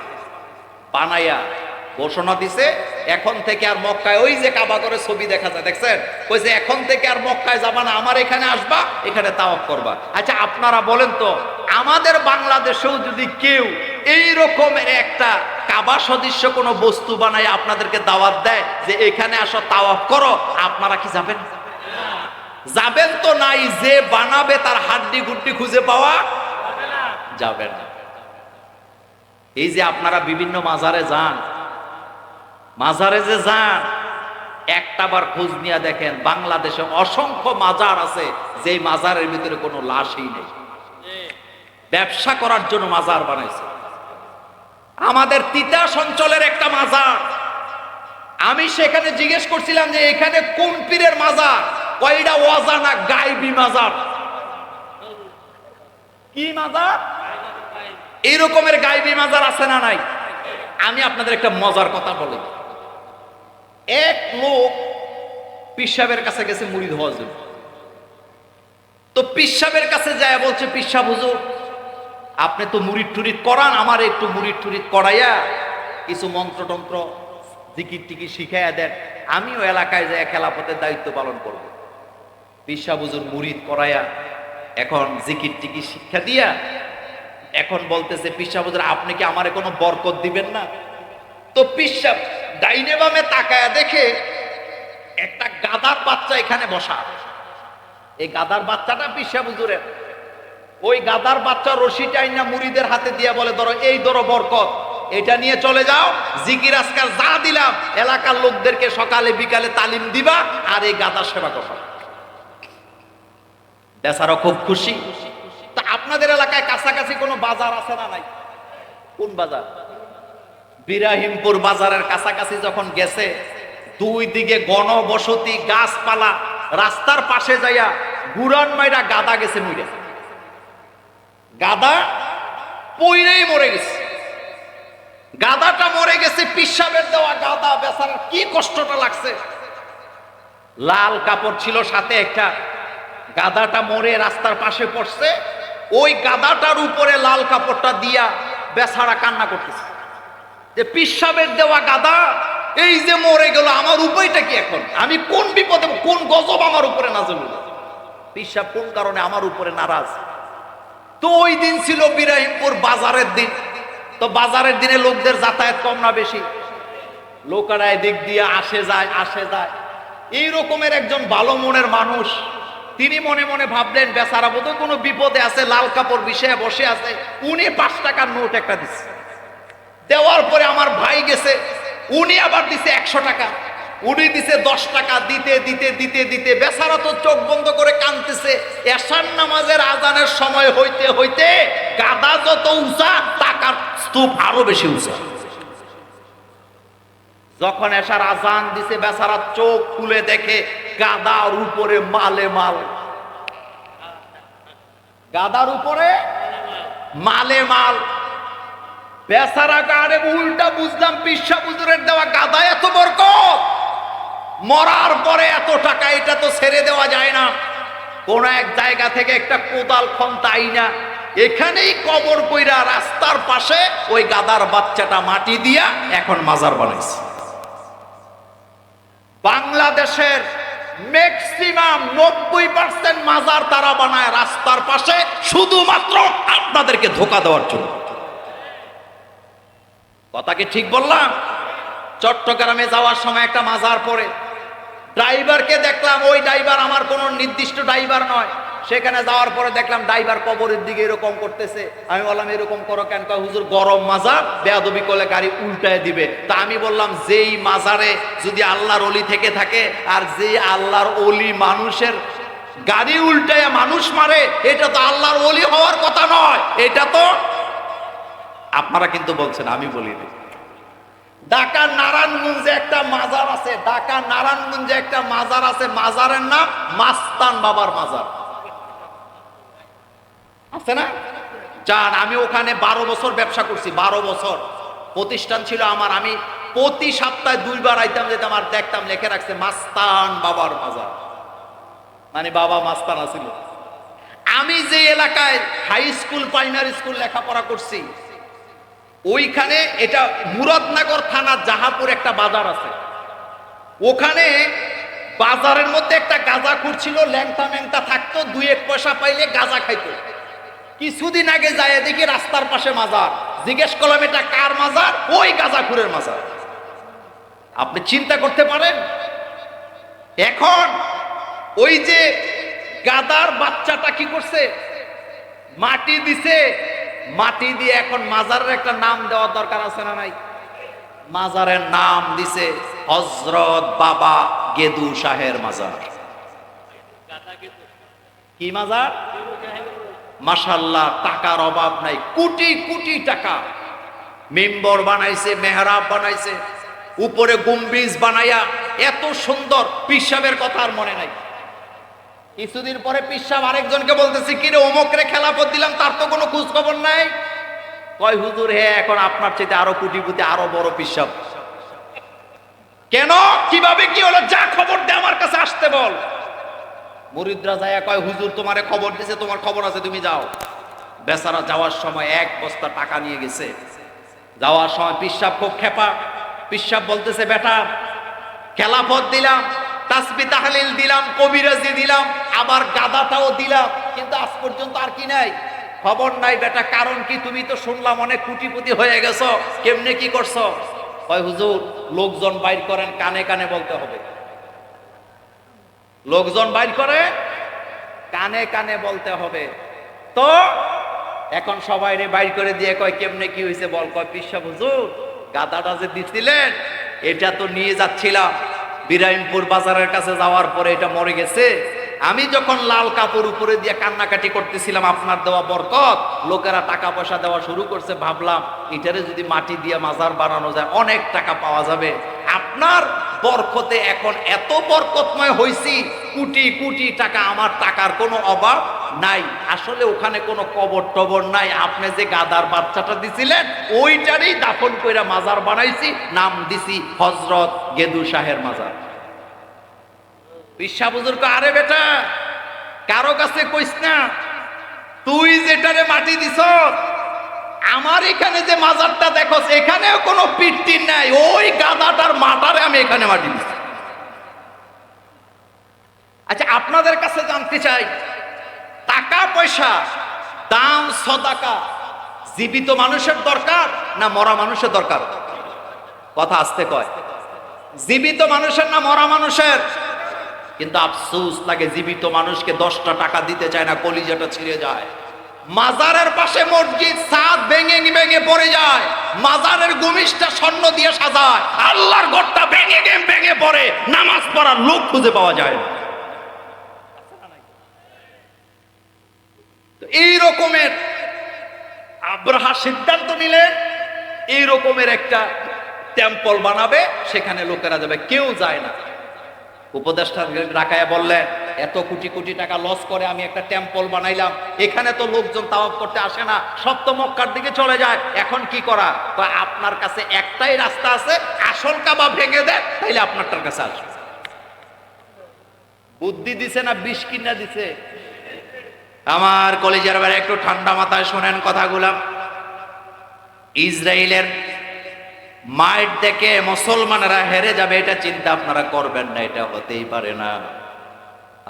[SPEAKER 1] বানাইয়া ঘোষণা দিছে এখন থেকে আর মক্কায়, ওই যে কাবাগরের ছবি দেখা যায় দেখছেন, ওই যে এখন থেকে আর মক্কায় যাবা না, আমার এখানে আসবা, এখানে তাওয়াফ করবা। আচ্ছা আপনারা বলেন তো, আমাদের বাংলাদেশেও যদি কেউ এই রকমের একটা কাবা সদৃশ্য কোনো বস্তু বানায় আপনাদেরকে দাওয়াত দেয় যে এখানে আসো তাওয়াফ করো, আপনারা কি যাবেন? যাবেন তো নাই। যে বানাবে তার হাড্ডি গুড্ডি খুঁজে পাওয়া যাবে না। এই যে আপনারা বিভিন্ন মাজারে যান, মাজারে যে যান, একটা বার খোঁজ নিয়ে দেখেন বাংলাদেশে অসংখ্য মাজার আছে যে মাজারের ভিতরে কোনো লাশই নেই। ব্যবসা করার জন্য মাজার বানাইছে। আমাদের তিতাস অঞ্চলের একটা মাজার, আমি সেখানে জিজ্ঞেস করছিলাম যে এখানে কোন পীরের মাজার, কয়টা অজানা গায়বী মাজার। কি মাজার? এই রকমের গায়বী মাজার আছে না নাই? আমি আপনাদের একটা মজার কথা বলি। এক লোক পীর সাহেবের কাছে গেছে মুরিদ হওয়ার জন্য। তো পীর সাহেবের কাছে যায় বলছে, পীর সাহেব হুজুর আপনি তো মুরিদ টুরিদ করান, আমার একটু মুরিদ টুরিদ করাইয়া কিছু মন্ত্রতন্ত্র জিকির টিকির শিখাইয়া দেন, আমিও এলাকায় যায় খেলাফতের দায়িত্ব পালন করব। পীর সাহেব হুজুর মুরিদ করাইয়া এখন জিকির টিকির শিক্ষা দিয়া এখন বলতেছে, পীর সাহেব হুজুর আপনি কি আমারে কোনো বরকত দিবেন না? তো পীর সাহেব ডাইনে বামে তাকায়া দেখে একটা গাধার বাচ্চা এখানে বসা। এই গাধার বাচ্চাটা পীর সাহেব হুজুরের। ওই গাধার বাচ্চা রশি টাইনা মুরিদের হাতে দিয়ে বলে, ধরো এই ধরো বরকত, এটা নিয়ে চলে যাও, জিকির আজকাল যা দিলাম এলাকার লোকদেরকে সকালে বিকালে তালিম দিবা আর এই গাধার সেবা করবা। বেচারা খুব খুশি। তা আপনাদের এলাকায় কাছাকাছি কোনো বাজার আছে না নাই? কোন বাজার? বিরাহিমপুর বাজারের কাছাকাছি যখন গেছে, দুই দিকে ঘনবসতি গাছপালা, রাস্তার পাশে যাইয়া গুড়ান মাইরা গাদা গেছে মরে। গাদা পইরেই মরে গেছে। গাদাটা মরে গেছে, পীর সাহেবের দেওয়া গাদা, বেচারার কি কষ্টটা লাগছে। লাল কাপড় ছিল সাথে একটা, গাদাটা মরে রাস্তার পাশে পড়ছে, ওই গাদাটার উপরে লাল কাপড়টা দিয়া বেচারা কান্না করতেছে যে পীর সাহেবের দেওয়া গাদা এই যে মরে গেল, আমার উপায়টা কি এখন? আমি কোন বিপদে, কোন গজব আমার উপরে নাযিল হলো? পীর সাহেব কোন কারণে আমার উপরে নারাজ? তো ওই দিন ছিল বিরাহিমপুর বাজারের দিন। তো বাজারের দিনে লোকদের যাতায়াত কম না বেশি? লোকেরা এদিক দিয়ে আসে যায় আসে যায়। এই রকমের একজন ভালো মনের মানুষ, তিনি মনে মনে ভাবলেন বেচারা বোধহয় কোনো বিপদে আছে, লাল কাপড় বিছায় বসে আছে। উনি 5 টাকার নোট একটা দিচ্ছে। দেওয়ার পরে আমার ভাই গেছে, উনি আবার দিছে 100 টাকা, উনি দিছে 10 টাকা। দিতে দিতে দিতে দিতে বেচারা তো চোখ বন্ধ করে কাঁদতেছে। এশার নামাজের আজানের সময় হইতে হইতে গাদা যত উঁচা, টাকার স্তূপ আরো বেশি উঁচা। যখন এশার আজান দিছে, বেচারা চোখ খুলে দেখে গাদার উপরে মালে মাল। গাদার উপরে মালে মাল। বেচারা গাড়ে উল্টা বুঝলাম, পীর সাহেব হুজুরের দেওয়া গাদা এত বরকত, মরার পরে এত টাকা, এটা তো ছেড়ে দেওয়া যায় না। কোন এক জায়গা থেকে একটা কোদাল খন্তা আইনা এখানেই কবর কইরা রাস্তার পাশে ওই গাদার বাচ্চাটা মাটি দিয়া এখন মাজার বানাইছে। বাংলাদেশের ম্যাক্সিমাম 90% মাজার তারা বানায় রাস্তার পাশে, শুধুমাত্র আপনাদেরকে ধোঁকা দেওয়ার জন্য। কথা কি ঠিক বললাম? চট্টগ্রামে যাওয়ার সময় একটা মাজার পড়ে, ড্রাইভারকে দেখলাম, ওই ড্রাইভার আমার কোনো নির্দিষ্ট ড্রাইভার নয়। সেখানে যাওয়ার পরে দেখলাম ড্রাইভার কবরের দিকে এরকম করতেছে। আমি বললাম এরকম করো কেন? কয় হুজুর গরম মাজার, বেয়াদবি করলে গাড়ি উল্টায় দিবে। তা আমি বললাম যেই মাজারে যদি আল্লাহর ওলি থেকে থাকে, আর যে আল্লাহর ওলি মানুষের গাড়ি উল্টায় মানুষ মারে, এটা তো আল্লাহর ওলি হওয়ার কথা নয়। এটা তো আপনারা কিন্তু বলছেন, আমি বলিনি। ঢাকা নারায়ণগঞ্জে একটা মাজার আছে, ঢাকা নারায়ণগঞ্জে একটা মাজার আছে, মাজারের নাম মাস্তান বাবার মাজার আছে না? যান, আমি ওখানে 12 বছর ব্যবসা করছি, 12 বছর প্রতিষ্ঠান ছিল আমার। আমি প্রতি সপ্তাহে 2 বার আইতাম, যেতাম আর দেখতাম লেখে রাখছে মাস্তান বাবার মাজার, মানে বাবা মাস্তান আছিল। আমি যে এলাকায় হাই স্কুল প্রাইমারি স্কুল লেখাপড়া করছি, ওইখানে এটা মুরাদনগর থানার জাহাপুর একটা বাজার আছে। ওখানে বাজারের মধ্যে একটা গাঁজাখুর ছিল, ল্যাংটা ম্যাংটা থাকতো, 2-1 পয়সা পাইলে গাঁজা খাইতো। কিছুদিন আগে যায় দেখি রাস্তার পাশে মাজার, জিজ্ঞেস করলাম এটা কার মাজার? ওই গাঁজাখুরের মাজার। আপনি চিন্তা করতে পারেন? এখন ওই যে গাদার বাচ্চাটা কি করছে? মাটি দিছে, মাটি দিয়ে এখন মাজারের একটা নাম দেওয়ার দরকার আছে না নাই? মাজারের নাম দিছে হযরত বাবা গেদু শাহের মাজার। কি মাজার? মাশাআল্লাহ টাকার অভাব নাই, কোটি কোটি টাকা। মিম্বর বানাইছে, মেহরাব বানাইছে, উপরে গম্বুজ বানাইয়া এত সুন্দর। পিসাবের কথা আর মনে নাই। কিছুদিন পরে পিসাব আরেকজনকে বলতেছে, কিরে অমুকরে খেলাফত দিলাম, তার তো কোনো খোঁজ খবর নাই। কয় হুজুর হে এখন আপনার চাইতে আরো কোটিপতি, আরো বড় পিসাব। কেন, কিভাবে কি হলো, যা খবর দে আমার কাছে আসতে বল। মুরিদরা যায় কয় হুজুর তোমারে খবর দিছে, তোমার খবর আছে, তুমি যাও। বেচারা যাওয়ার সময় এক বস্তা টাকা নিয়ে গেছে। যাওয়ার সময় পিসাব খুব খেপা। পিসাব বলতেছে, বেটা খেলাফত দিলাম, তাসবিহ তাহলিল দিলাম, কবিরাজি দিলাম, আবার গাদাটাও দিলাম, কিন্তু আজ পর্যন্ত আর কি নাই, খবর নাই। বেটা কারণ কি, তুমি তো শুনলাম অনেক কোটিপতি হয়ে গেছো, কেমনে কি করছো? কয় হুজুর লোকজন বাইর করেন, কানে কানে বলতে হবে। লোকজন বাইর করে কানে কানে বলতে হবে। তো এখন সবাই রে বাইর করে দিয়ে কয় কেমনে কি হয়েছে বল। কয় পিসাব হুজুর গাদাটা যে দিছিলেন এটা তো নিয়ে যাচ্ছিলাম, বিরাইমপুর বাজারের কাছে যাওয়ার পরে এটা মরে গেছে। আমি যখন লাল কাপড় উপরে দিয়ে কান্নাকাটি করতেছিলাম, আপনার দেওয়া বরকত, লোকেরা টাকা পয়সা দেওয়া শুরু করছে, ভাবলাম এটারে যদি মাটি দিয়ে মাজার বানানো যায় অনেক টাকা পাওয়া যাবে। আপনার বরকতে এখন এত বরকতময় হইছি, কোটি কোটি টাকা, আমার টাকার কোনো অভাব নাই। আসলে ওখানে কোনো কবর টবর নাই, আপনি যে গাদার বাচ্চাটা দিছিলেন ওইটারই দাফন কইরা মাজার বানাইছি, নাম দিছি হযরত গেদু শাহের মাজার। পিসা বুজুর্গ, আরে বেটা কারো কাছে কইস না, তুই যেটারে মাটি দিছ, আমার এখানে যে মাজারটা দেখোস এখানেও কোনো পিট্টি নাই, ওই গাদাটার মাটারে আমি এখানে মাটি দিছি। আচ্ছা আপনাদের কাছে জানতে চাই, টাকা পয়সা দান সদাকা জীবিত মানুষের দরকার না মরা মানুষের দরকার? কথা আসতে কয়, জীবিত মানুষের না মরা মানুষের? কিন্তু আফসোস লাগে, জীবিত মানুষকে 10টা টাকা দিতে চায় না, কলিজাটা ছিঁড়ে যায়। মাজারের পাশে মসজিদ, ছাদ ভেঙে ভেঙে পড়ে যায়, মাজারের গুমিশটা স্বর্ণ দিয়ে সাজায়, আল্লাহর ঘরটা ভেঙে ভেঙে পড়ে, নামাজ পড়ার লোক খুঁজে পাওয়া যায় না। এই রকমের আব্রাহা সিদ্ধান্ত নিলেন, এই রকমের একটা টেম্পল বানাবে, সেখানে লোকেরা যাবে, কেউ যায় না। উপদেষ্টা রাখায়া বললেন, এত কোটি কোটি টাকা লস করে আমি একটা টেম্পল বানাইলাম, এখানে তো লোকজন তাওয়াফ করতে আসে না, সব তো মক্কার দিকে চলে যায়, এখন কি করা? তো আপনার কাছে একটাই রাস্তা আছে, আসল কাবা ভেঙে দেন, তাইলে আপনারটার কাছে আসবে। বুদ্ধি দিছে না বিষ কিনা দিছে? আমার কলেজের বারে একটু ঠান্ডা মাথায় শোনেন কথাগুলা। ইসরায়েলের মাইট দেখে মুসলমানেরা হেরে যাবে, এটা চিন্তা আপনারা করবেন না, এটা হতেই পারে না।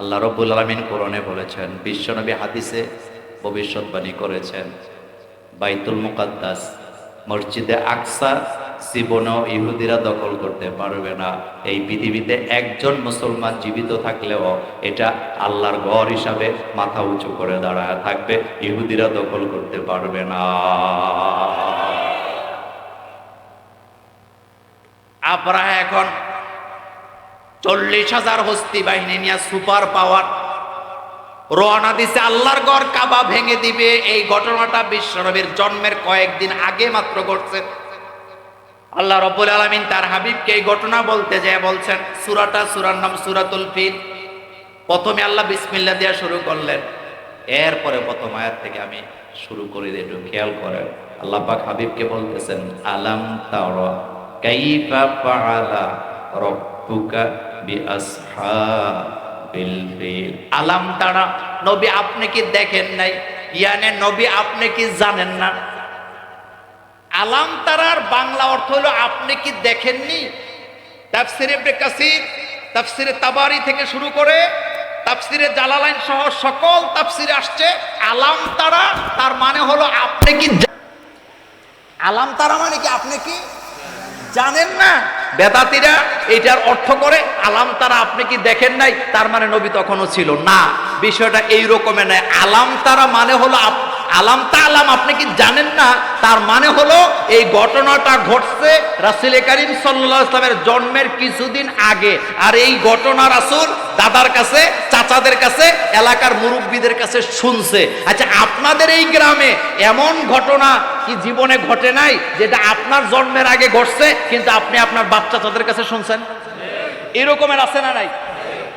[SPEAKER 1] আল্লাহ রাব্বুল আলামিন কোরআনে বলেছেন, বিশ্বনবী হাদিসে ভবিষ্যৎবাণী করেছেন, বাইতুল মুকাদ্দাস মসজিদে আকসা জীবনেও ইহুদিরা দখল করতে পারবে না। এই পৃথিবীতে একজন মুসলমান জীবিত থাকলেও এটা আল্লাহর ঘর হিসাবে মাথা উঁচু করে দাঁড়ায় থাকবে, ইহুদিরা দখল করতে পারবে না। আবরাহা এখন 40,000 হস্তি বাহিনী নিয়ে সুপার পাওয়ার রওনা দিছে, আল্লাহর ঘর কাবা ভেঙে দিবে। এই ঘটনাটা বিশ্বনবীর জন্মের কয়েকদিন আগে মাত্র ঘটছে। আল্লাহ রাব্বুল আলামিন তার হাবিবকে এই ঘটনা বলতে যায় বলছেন, সূরার নাম সূরাতুল ফিল। প্রথমে আল্লাহ বিসমিল্লাহ দিয়ে শুরু করলেন, এরপরে প্রথম আয়াত থেকে আমি শুরু করে দিই, একটু খেয়াল করেন। আল্লাহ পাক হাবিবকে বলতেছেন, আলাম তারা কাইফা ফাআলা রাব্বুকা বিআসহাবিল ফিল। আলাম তারা, নবী আপনি কি দেখেন নাই? ইয়ানে নবী আপনি কি জানেন না? আলাম তারার বাংলা অর্থ হলো আপনি কি দেখেননি। তাফসিরে ইবনে কাসির, তাফসিরে তাবারি থেকে শুরু করে তাফসিরে জালালাইন সহ সকল তাফসিরে আসছে আলাম তারা, তার মানে হলো আপনি কি, আলাম তারা মানে কি আপনি কি জানেন না। বেদাতীরা এটার অর্থ করে আলাম তারা আপনি কি দেখেন নাই, তার মানে নবী তখনও ছিল না। বিষয়টা এই রকমের নয়। আলাম তারা মানে হলো আলাম তা আলাম আপনি কি জানেন না, তার তার মানে হলো এই ঘটনাটা ঘটছে রাসূল করিম সাল্লাল্লাহু আলাইহি ওয়াসাল্লামের জন্মের কিছুদিন আগে। আর এই ঘটনা রাসূল দাদার কাছে, চাচাদের কাছে, এলাকার মুরব্বীদের কাছে শুনছে। আচ্ছা, আপনাদের এই গ্রামে এমন ঘটনা কি জীবনে ঘটে নাই যেটা আপনার জন্মের আগে ঘটছে কিন্তু আপনি আপনার বাচ্চা চাচাদের কাছে শুনছেন? এরকমের আছে না নাই?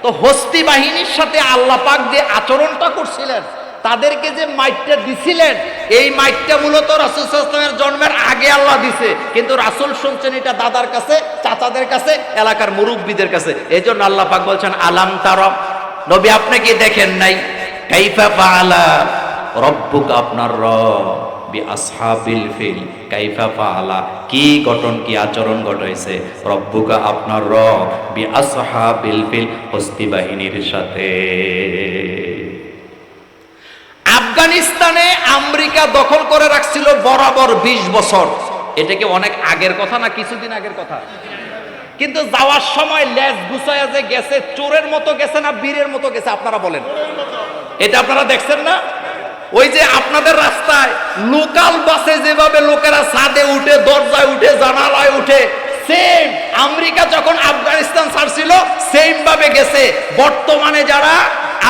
[SPEAKER 1] তো হস্তি বাহিনীর সাথে আল্লাহ পাক যে আচরণটা করছিলেন, তাদেরকে যে মাইটটা দিছিলেন, এই মাইটটা মূলত রাসূল সাল্লাল্লাহু আলাইহি ওয়াসাল্লামের জন্মের আগে আল্লাহ দিছে, কিন্তু রাসূল শুনছেন এটা দাদার কাছে, চাচাদের কাছে, এলাকার মুরব্বীদের কাছে। এজন্য আল্লাহ পাক বলছেন আলাম তারা, নবী আপনি কি দেখেন নাই, কাইফা ফাআলা রব্বুকা, আপনার রব, বিআসহাবিল ফিল, কাইফা ফাআলা কি গঠন কি আচরণ ঘটাইছে, রব্বুকা আপনার রব, বিআসহাবিল ফিল হস্তি বাহিনীর সাথে। আফগানিস্তানে আমেরিকা দখল করে রাখছিল বরাবর 20 বছর। এটা কি অনেক আগের কথা না কিছুদিন আগের কথা? কিন্তু যাওয়ার সময় লেজ গুছায়া যে গেছে, চোরের মতো গেছে না বীরের মতো গেছে আপনারা বলেন? এটা আপনারা দেখছেন না? ওই যে আপনাদের রাস্তায় লোকাল বাসে যেভাবে লোকেরা ছাদে উঠে, দরজায় উঠে, জানালায় উঠে, সেম আমেরিকা যখন আফগানিস্তান ছাড়ছিল সেম ভাবে গেছে। বর্তমানে যারা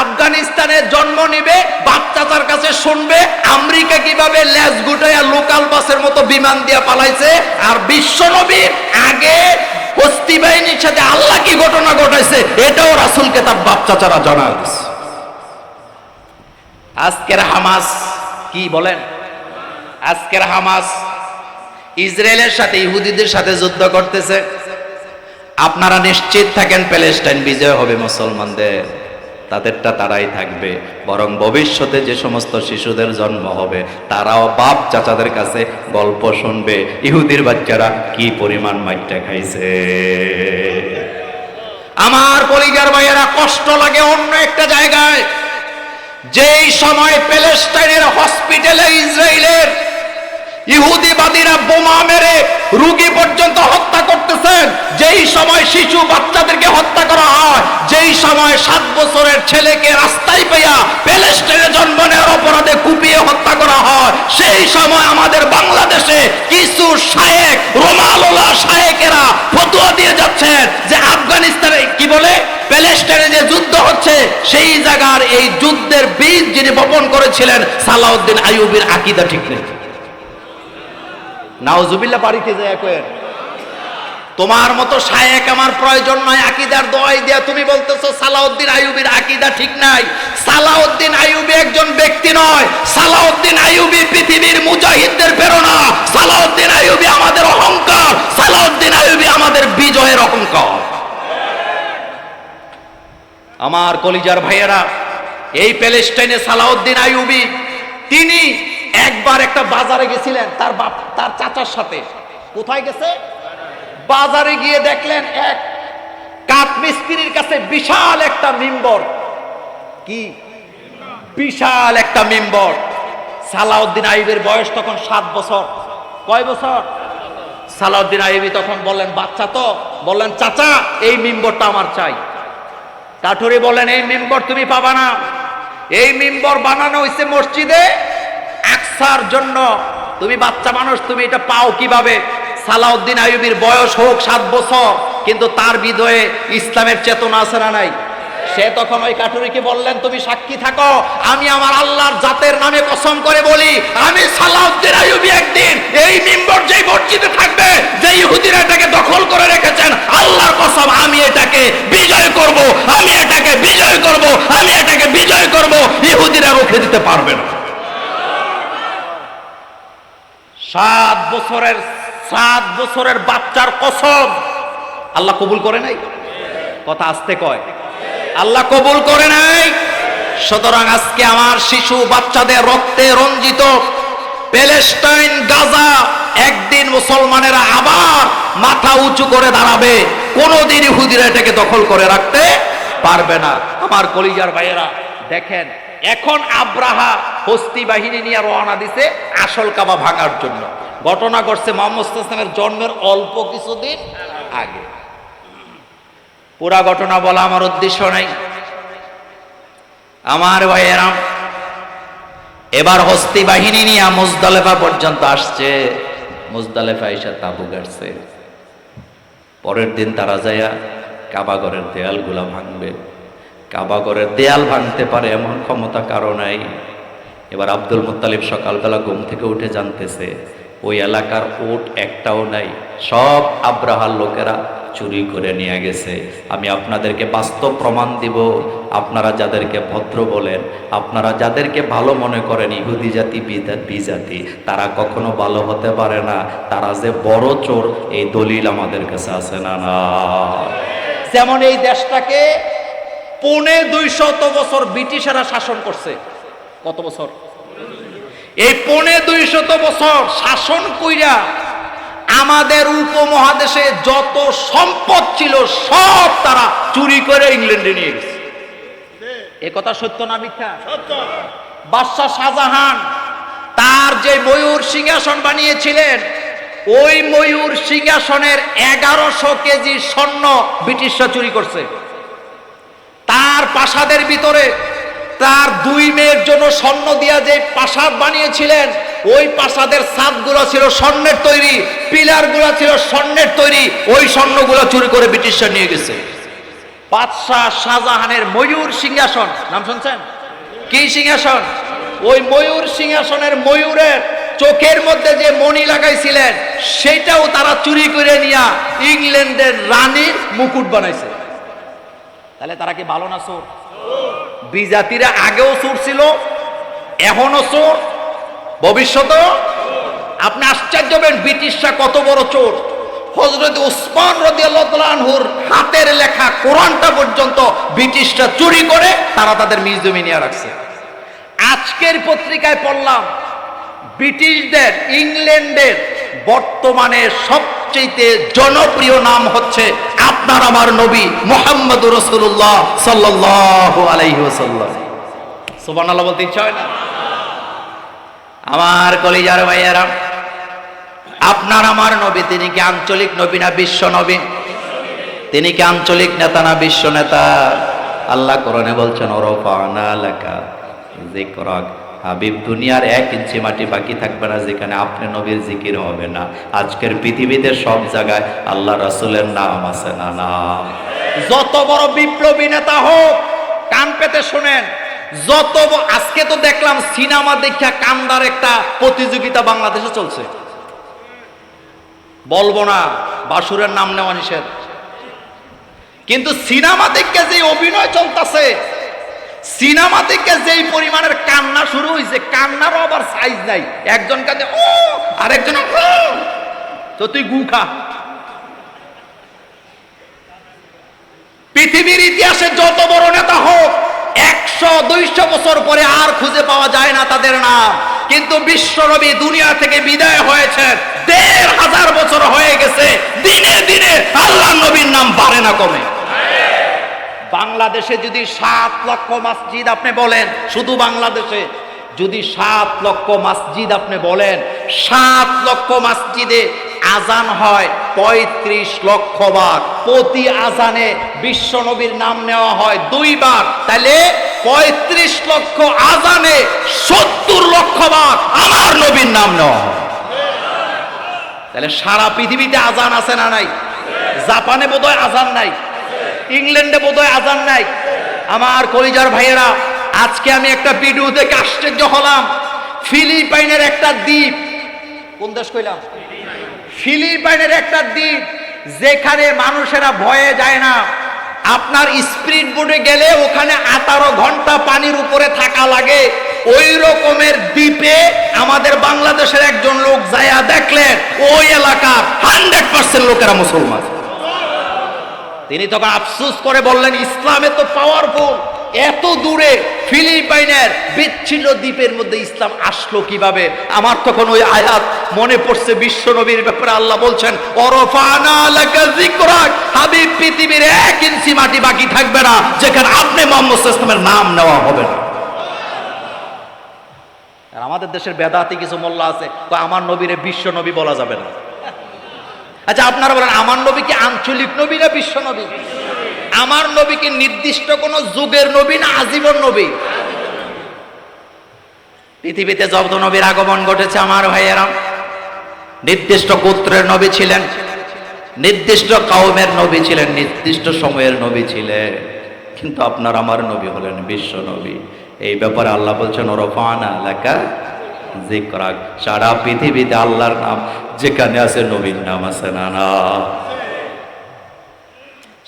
[SPEAKER 1] আফগানিস্তানে জন্ম নিবে, বাচ্চাটার কাছে শুনবে আমেরিকা কিভাবে লেজ গুটাইয়া লোকাল বাসের মতো বিমান দিয়ে পালাইছে, আর বিশ্ব নবীর আগে হস্তি বাহিনীর সাথে আল্লাহ কি ঘটনা ঘটাইছে এটাও রাসূলকে তার বাচ্চাচারা জানা দিছে। আজকের হামাস কি বলেন? আজকের হামাস ইসরায়েলের সাথে, ইহুদিদের সাথে যুদ্ধ করতেছে। আপনারা নিশ্চিত থাকেন প্যালেস্টাইন বিজয় হবে মুসলমানদের, তাদেরটা তারাই থাকবে। বরং ভবিষ্যতে যে সমস্ত শিশুদের জন্ম হবে তারাও বাপ চাচাদের কাছে গল্প শুনবে ইহুদির বাচ্চারা কি পরিমাণ মাইরটা খাইছে। আমার কলিজার ভাইয়েরা, কষ্ট লাগে অন্য একটা জায়গায়। যেই সময় প্যালেস্টাইনের হসপিটালে ইসরায়েলের ইহুদিবাদীরা বোমা মেরে রোগী পর্যন্ত হত্যা করতেছেন, যেই সময় শিশু বাচ্চাদেরকে হত্যা করা হয়, যেই সময় 7 বছরের ছেলেকে রাস্তায় পেয়া প্যালেস্টাইনে জন্ম নেওয়ার অপরাধে কুপিয়ে হত্যা করা হয়, সেই সময় আমাদের বাংলাদেশে কিছু শায়েখ, রোমালোলা শায়েকেরা ফতোয়া দিয়ে যাচ্ছেন যে আফগানিস্তানে কি বলে প্যালেস্টাইনে যে যুদ্ধ হচ্ছে সেই জায়গার এই যুদ্ধের বীজ যিনি বপন করেছিলেন সালাউদ্দিন আইয়ুবীর আকীদা ঠিক নেই। নাউজুবিল্লাহ, বাড়িতে যায় কয়েন তোমার মতো শায়েক আমার প্রয়োজন নয় আকীদার দোয়াই দিয়া তুমি বলতেছো সালাউদ্দিন আইয়ুবীর আকীদা ঠিক নাই। সালাউদ্দিন আইয়ুবী একজন ব্যক্তি নয়, সালাউদ্দিন আইয়ুবী পৃথিবীর মুজাহিদদের প্রেরণা, সালাউদ্দিন আইয়ুবী আমাদের অহংকার, সালাউদ্দিন আইয়ুবী আমাদের বিজয়ের অহংকার। আমার কলিজার ভাইয়েরা, এই প্যালেস্টাইনে সালাউদ্দিন আইয়ুবী তিনি একবার একটা বাজারে গেছিলেন তার বাপ, তার চাচার সাথে। কোথায় গেছে? বাজারে গিয়ে দেখলেন এক কাঠ মিস্ত্রির কাছে বিশাল একটা মিম্বর। কি বিশাল একটা মিম্বর! সালাউদ্দিন আইয়ুবীর বয়স তখন 7 বছর। কয় বছর? সালাউদ্দিন আইয়ুবী তখন বললেন, বাচ্চা তো, বললেন চাচা এই মিম্বরটা আমার চাই। কাঠুরি বলেন এই মিম্বর তুমি পাবা না, এই মিম্বর বানানো হয়েছে মসজিদে আকসার জন্য, তুমি বাচ্চা মানুষ তুমি এটা পাও কিভাবে? সালাউদ্দিন আইয়ুবীর বয়স হোক 7 বছর, কিন্তু তার হৃদয়ে ইসলামের চেতনা আছে না নাই? সে তখন ওই কাঠুরিকে বললেন, তুমি সাক্ষী থাকো, আমি আমার আল্লাহর জাতের নামে কসম করে বলি, আমি সালাউদ্দিন আইয়ুবী একদিন এই মিম্বর যেই মসজিদে থাকবে, যে ইহুদিরা এটাকে দখল করে রেখেছেন, আল্লাহর কসম আমি এটাকে বিজয় করব, আমি এটাকে বিজয় করব, আমি এটাকে বিজয় করব, ইহুদিরা রুখে দিতে পারবে না। 7 বছরের বাচ্চার কসম আল্লাহ কবুল করে নাই। কথা আস্তে কয়, আল্লাহ কবুল করে নাই। সুতরাং আজকে আমার শিশু বাচ্চাদের রক্তে রঞ্জিত প্যালেস্টাইন, গাজা, একদিন মুসলমানেরা আবার মাথা উঁচু করে দাঁড়াবে, কোনদিন ইহুদিরা এটাকে দখল করে রাখতে পারবে না। আমার কলিজার ভাইয়েরা দেখেন, এখন আব্রাহা হস্তি বাহিনী নিয়ে রওনা দিছে আসল কাবা ভাঙার জন্য। ঘটনা ঘটছে মুহাম্মদ সাল্লাল্লাহু আলাইহি ওয়াসাল্লামের জন্মের অল্প কিছুদিন আগে। পুরা ঘটনা বলা আমার উদ্দেশ্য নাই। আমার ভাইয়েরা, এবার হস্তি বাহিনী নিয়ে মুজদালেফা পর্যন্ত আসছে। মুজদালেফা এসে তাঁবু গাড়ছে। পরের দিন তারা যায়া কাবাগরের দেয়ালগুলা ভাঙবে। কাবাগরের দেয়াল ভাঙতে পারে এমন ক্ষমতা কারো নাই। এবার আব্দুল মুত্তালিব সকালবেলা ঘুম থেকে উঠে জানতেছে ওই এলাকার উট একটাও নাই, সব আব্রাহার লোকেরা চুরি করে নিয়ে গেছে। আমি আপনাদেরকে বাস্তব প্রমাণ দিব। আপনারা যাদেরকে ভদ্র বলেন, আপনারা যাদেরকে ভালো মনে করেন ইহুদি জাতি বিজাতি, তারা কখনো ভালো হতে পারে না। তারা যে বড় চোর এই দলিল আমাদের কাছে আছে না? না, যেমন এই দেশটাকে 250 বছর ব্রিটিশরা শাসন করছে। কত বছর? এই 250 বছর শাসন কইরা আমাদের উপমহাদেশে যত সম্পদ ছিল সব তারা চুরি করে ইংল্যান্ডে নিয়ে গেছে। এ কথা সত্য না মিথ্যা? সত্য। বাদশাহ শাহজাহান তার যে ময়ূর সিংহাসন বানিয়েছিলেন, ওই ময়ূর সিংহাসনের 1100 কেজি স্বর্ণ ব্রিটিশরা চুরি করছে। তার প্রাসাদের ভিতরে তার 2 মেয়ের জন্য স্বর্ণ দিয়া যে প্রাসাদ বানিয়েছিলেন, ওই প্রাসাদের ছাদগুলো ছিল স্বর্ণের তৈরি, পিলারগুলো ছিল স্বর্ণের তৈরি। ওই স্বর্ণগুলো চুরি করে ব্রিটিশরা নিয়ে গেছে। বাদশাহ শাহজাহানের ময়ূর সিংহাসন নাম শুনছেন? কি সিংহাসন? ওই ময়ূর সিংহাসনের ময়ূরের চোখের মধ্যে যে মণি লাগাইছিলেন সেটাও তারা চুরি করে নিয়ে ইংল্যান্ডের রানীর মুকুট বানাইছে। তাহলে তারা কি ভালো না চোর? বিজাতিরা আগেও চোর ছিল, এখনো চোর, ভবিষ্যতেও। আপনি আশ্চর্য হবেন ব্রিটিশরা কত বড় চোর। হযরত উসমান রাদিয়াল্লাহু তাআলা আনহুর হাতের লেখা কোরআনটা পর্যন্ত ব্রিটিশরা চুরি করে তারা তাদের মিউজিয়ামে নিয়ে রাখছে। আজকের পত্রিকায় পড়লাম ব্রিটিশদের ইংল্যান্ডের বর্তমানে সবচেয়ে জনপ্রিয় নাম হচ্ছে আপনার আমার নবী মুহাম্মদুর রাসূলুল্লাহ সাল্লাল্লাহু আলাইহি ওয়াসাল্লাম। সুবহানাল্লাহ বলতে ইচ্ছা হয় না? আমার কলিজার ভাইয়েরা, আপনার আমার নবী তিনি কি আঞ্চলিক নবী না বিশ্ব নবী? তিনি কি আঞ্চলিক নেতা না বিশ্ব নেতা? আল্লাহ কোরআনে বলছেন ওরফানা লাকা যিকরাক, হাবিব দুনিয়ার 1 ইঞ্চি মাটি বাকি থাকবে না যেখানে আপনি নবীর জিকির হবে না। আজকের পৃথিবীতে সব জায়গায় আল্লাহ রাসূলের নাম আছে না? নাম। যত বড় বিপ্লবী নেতা হোক, কান পেতে শুনেন, আজকে তো দেখলাম সিনেমা দেখা কান্দার একটা প্রতিযোগিতা বাংলাদেশে চলছে। বলবো না, বাসুরের নাম নেওয়া নিষেধ, কিন্তু সিনেমা দেখে যে অভিনয় চলতেছে, সিনেমা থেকে যেই পরিমাণের কান্না শুরু হয়েছে, কান্নারও আবার সাইজ নাই। একজন কাঁদে ও, আরেকজন তো তুই গু খা। পৃথিবীর ইতিহাসে যত বড় নেতা হোক 100-200 বছর পরে আর খুঁজে পাওয়া যায় না তাদের নাম। কিন্তু বিশ্বনবী দুনিয়া থেকে বিদায় হয়েছে 1500 বছর হয়ে গেছে, দিনে দিনে আল্লাহ নবীর নাম বাড়ে না কমে। বাংলাদেশে যদি 7 লক্ষ মসজিদ আপনি বলেন, শুধু বাংলাদেশে যদি 7 লক্ষ মসজিদ আপনি বলেন, 7 লক্ষ মসজিদে আজান হয় 35 লক্ষ বার, প্রতি আজানে বিশ্বনবীর নাম নেওয়া হয় 2 বার, তাহলে 35 লক্ষ আজানে 70 লক্ষ বার আমার নবীর নাম নেওয়া হয়। তাহলে সারা পৃথিবীতে আজান আছে না নাই? জাপানে বোধহয় আজান নাই, ইংল্যান্ডে বোধহয় আজান নাই। আমার কলিজার ভাইয়েরা, আজকে আমি একটা ভিডিও দেখে আশ্চর্য হলাম। ফিলিপাইনের একটা দ্বীপ, কোন দেশ কইলাম? ফিলিপাইনের একটা দ্বীপ যেখানে মানুষেরা ভয়ে যায় না। আপনার স্পিড বোটে গেলে ওখানে 18 ঘন্টা পানির উপরে থাকা লাগে। ওই রকমের দ্বীপে আমাদের বাংলাদেশের একজন লোক যায়া দেখলেন ওই এলাকার 100% লোকেরা মুসলমান। তিনি তখন আফসোস করে বললেন, ইসলামে তো পাওয়ারফুল, এত দূরে ফিলিপাইনের বিচ্ছিন্ন দ্বীপের মধ্যে ইসলাম আসলো কিভাবে? আমার তখন ওই আয়াত মনে পড়ছে, বিশ্ব নবীর ব্যাপারে আল্লাহ বলছেন ওরফানা লাকা যিকরাক, হাবিব পৃথিবীর 1 ইঞ্চি মাটি বাকি থাকবে না যেখানে আপনি মুহাম্মদ সাল্লাল্লাহু আলাইহি ওয়াসাল্লামের নাম নেওয়া হবে না। আর আমাদের দেশের বেদাতি কিছু মোল্লা আছে, আমার নবীরে বিশ্ব নবী বলা যাবে না। আচ্ছা আপনারা বলেন, আমার নবী কি আঞ্চলিক নবী না বিশ্ব নবী? আমার নবী কি নির্দিষ্ট কোন যুগের নবী না আজীবন নবী? পৃথিবীতে যত নবীর আগমন ঘটেছে আমার ভাইয়েরা, নির্দিষ্ট গোত্রের নবী ছিলেন, নির্দিষ্ট কওমের নবী ছিলেন, নির্দিষ্ট সময়ের নবী ছিলেন। কিন্তু আপনার আমার নবী হলেন বিশ্ব নবী। এই ব্যাপারে আল্লাহ বলছেন ওরফানা লাকা যিকরাক। সারা পৃথিবীতে আল্লাহর নাম যেখানে আছে নবীর নাম আছে না না।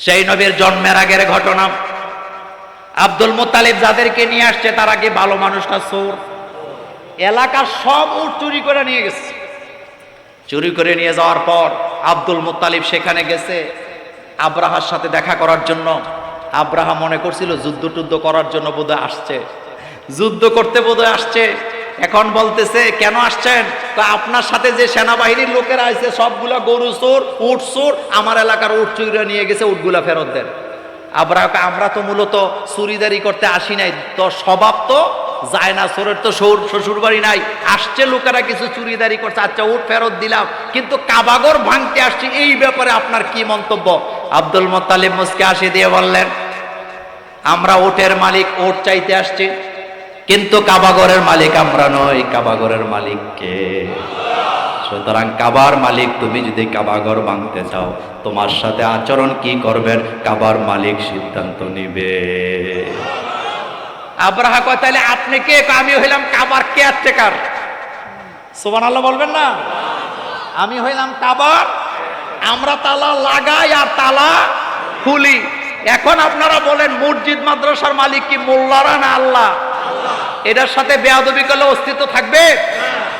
[SPEAKER 1] সেই নবীর জন্মের আগের ঘটনা, আব্দুল মুত্তালিব যাদেরকে নিয়ে আসছে তারা কি ভালো মানুষ না চোর? এলাকার সব উট চুরি করে নিয়ে গেছে। চুরি করে নিয়ে যাওয়ার পর আব্দুল মুত্তালিব সেখানে গেছে আব্রাহার সাথে দেখা করার জন্য। আব্রাহা মনে করছিল যুদ্ধ টুদ্ধ করার জন্য বোধহয় আসছে, যুদ্ধ করতে বোধহয় আসছে। এখন বলতেছে কেন আসছেন? তো আপনার সাথে যে সেনাবাহিনীর লোকেরা আছে সবগুলা গরু চোর, উট চোর, আমার এলাকার উট চুরি নিয়ে গেছে, উটগুলা ফেরত দেন। আব্রাহা, আমরা তো মূলত চুরিদারি করতে আসি নাই, তো স্বভাব তো যায় না, চোরের তো শ্বশুর বাড়ি নাই, আসছে লোকেরা কিছু চুরিদারি করছে, আচ্ছা উট ফেরত দিলাম, কিন্তু কাবাগর ভাঙতে আসছি, এই ব্যাপারে আপনার কি মন্তব্য? আব্দুল মুত্তালিব মুসকে হাসি দিয়ে বললেন, আমরা উটের মালিক, উট চাইতে আসছি, কিন্তু কাবাগরের মালিক আমরা নই। কাবাগরের মালিক কে? সুতরাং কাবার মালিক তুমি যদি কাবাগর ভাঙতে চাও, তোমার সাথে আচরণ কি করবেন কাবার মালিক সিদ্ধান্ত নিবে। আব্রাহা কয় তাহলে আপনি কে? আমি হইলাম কাবার কেয়ারটেকার। সুবহানাল্লাহ বলবেন না? আমি হইলাম কাবার, আমরা তালা লাগাই আর তালা খুলি। এখন আপনারা বলেন মসজিদ মাদ্রাসার মালিক কি মোল্লারা না আল্লাহ? এটার সাথে বেয়াদবি করলে অস্তিত্ব থাকবে?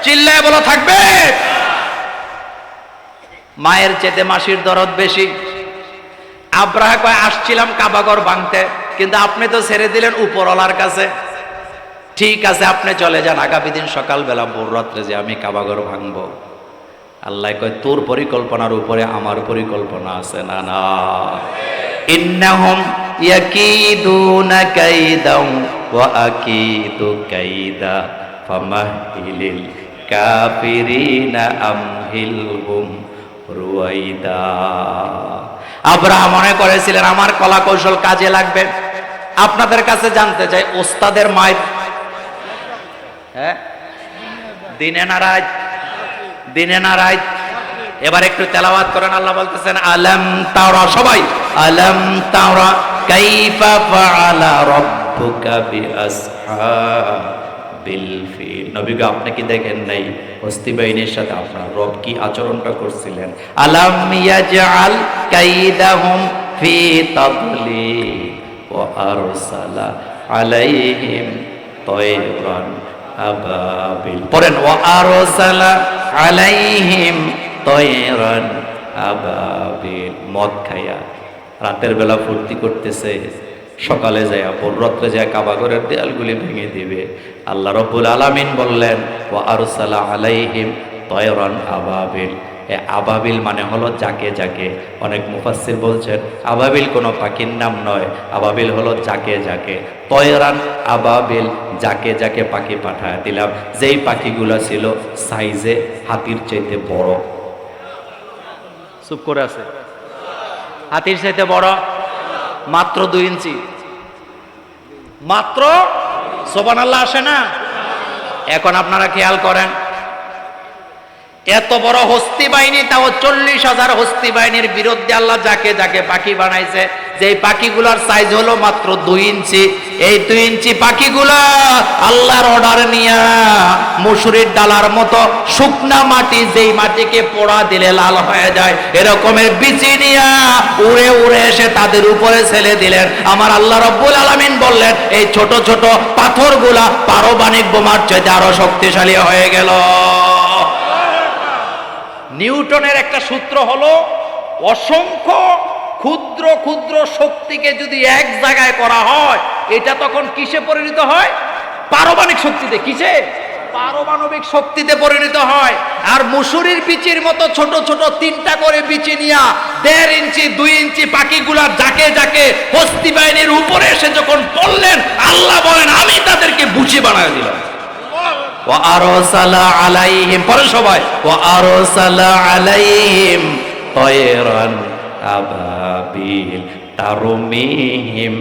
[SPEAKER 1] চিল্লায় বলা থাকবে? মায়ের চেতে মাসির দরদ বেশি। আব্রাহা কয় আসছিলাম কাবাগর ভাঙতে, কিন্তু আপনি তো ছেড়ে দিলেন উপরওয়ালার কাছে। ঠিক আছে আপনি চলে যান, আগামী দিন সকালবেলা ভোর রাত্রে যে আমি কাবাগর ভাঙবো। আল্লাহ কয় তোর পরিকল্পনার উপরে আমার পরিকল্পনা আছে না না। ইন্নাহুম ইয়াকিদুনা কাইদাও ওয়া আকিদু কাইদা ফামাহিলিল কাফিরিনা আমহিলহুম রুয়াইদা। আব্রাহা মনে করেছিলেন আমার কলা কৌশল কাজে লাগবে। আপনাদের কাছে জানতে চাই, ওস্তাদের মায়ের হ্যাঁ দিনে না রাত? দিনে না রাত? এবার একটু তেলাওয়াত করেন। আল্লাহ বলতেছেন আলাম তারা, সবাই আলাম তারা কাইফা ফাআলা রাব্বুকা বিআসহাবিল ফিল। নবী গো আপনি কি দেখেন নাই হস্তি বাহিনীর সাথে আপনার রব কি আচরণটা করছিলেন? আলাম ইয়াজআল কাইদাহুম ফি তাদলিল ওয়া আরসালা আলাইহিম তায়রান আবাবিল। পড়েন ওয়া আরসালা আলাইহিম তয়রান আবাবিল। মদ খাইয়া রাতের বেলা ফুর্তি করতেছে, সকালে যায় ভোর রাত্রে যায় কাবাগরের দেয়ালগুলি ভেঙে দিবে। আল্লাহ রাব্বুল আলামিন বললেন ওয়া আরসালা আলাইহিম তয়রান আবাবিল। আবাবিল মানে হলো যাকে যাকে। অনেক মুফাসসির বলছেন আবাবিল কোনো পাখির নাম নয়, আবাবিল হলো যাকে যাকে। তয়রান আবাবিল, যাকে যাকে পাখি পাঠায় দিলাম, যেই পাখিগুলো ছিল সাইজে হাতির চাইতে বড়। চুপ করে আছে। হাতির চাইতে বড়, মাত্র 2 ইঞ্চি, মাত্র। সুবহানাল্লাহ আসে না? এখন আপনারা খেয়াল করেন, এত বড় হস্তি বাহিনী, তাও 40,000 হস্তি বাহিনীর বিরুদ্ধে আল্লাহ যাকে যাকে পাখি বানাইছে, যে পাখিগুলার সাইজ হলো মাত্র 2 ইঞ্চি। এই 2 ইঞ্চি পাখিগুলা আল্লাহর অর্ডার নিয়া মসুরির ডালার মতো শুকনা মাটি, যেই মাটিকে পোড়া দিলে লাল হয়ে যায়, এরকমের বিচি নিয়া উড়ে উড়ে এসে তাদের উপরে ছেড়ে দিলেন। আমার আল্লাহ রাব্বুল আলামিন বললেন এই ছোট ছোট পাথরগুলা পারমাণবিক বোমার চাইতে আরো শক্তিশালী হয়ে গেল। নিউটনের একটা সূত্র হলো অসংখ্য ক্ষুদ্র ক্ষুদ্র শক্তিকে যদি এক জায়গায় করা হয়, এটা তখন কিসে পরিণত হয়? পারমাণবিক শক্তিতে। কিসে? পারমাণবিক শক্তিতে পরিণত হয়। আর মুসুরির বিচির মতো ছোট ছোট 3টা করে বিচি নিয়া 1.5 ইঞ্চি 2 ইঞ্চি পাখিগুলা যাকে যাকে হস্তি বাহিনীর উপরে এসে যখন পড়লেন, আল্লাহ বলেন আমি তাদেরকে বুঝি বানায় দিলাম। ওয়া আরসালা আলাইহিম, পরে সবাই ওয়া আরসালা আলাইহিম তয়রান আবাবিল তারমিহিম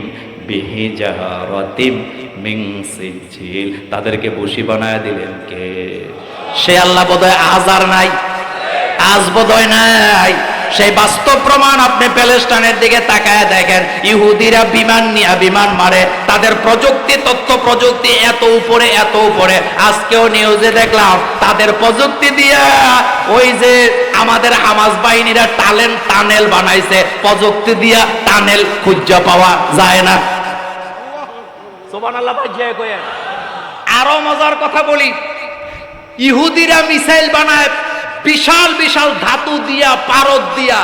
[SPEAKER 1] বিহিজারাতিম মিন সিজিল, তাদেরকে বশী বানায় দিলেন কে? সে আল্লাহ বোধহয় আজ আর নাই, আজ বোধহয় নাই। সেই বাস্তব প্রমাণ আপনি প্যালেস্টাইনের দিকে তাকায় দেখেন, ইহুদিরা বিমান নিয়ে বিমান মারে, তাদের প্রযুক্তি, তথ্য প্রযুক্তি এত উপরে, এত উপরে। আজকেও নিউজে দেখলাম তাদের প্রযুক্তি দিয়া ওই যে আমাদের হামাস বাহিনীরা টানেল বানাইছে, প্রযুক্তি দিয়া টানেল খুঁজে পাওয়া যায় না। সুবহানাল্লাহ ভাই, জয় কইেন। আরো মজার কথা বলি, ইহুদিরা মিসাইল বানায় বিশাল বিশাল ধাতু দিয়া, পারদ দিয়া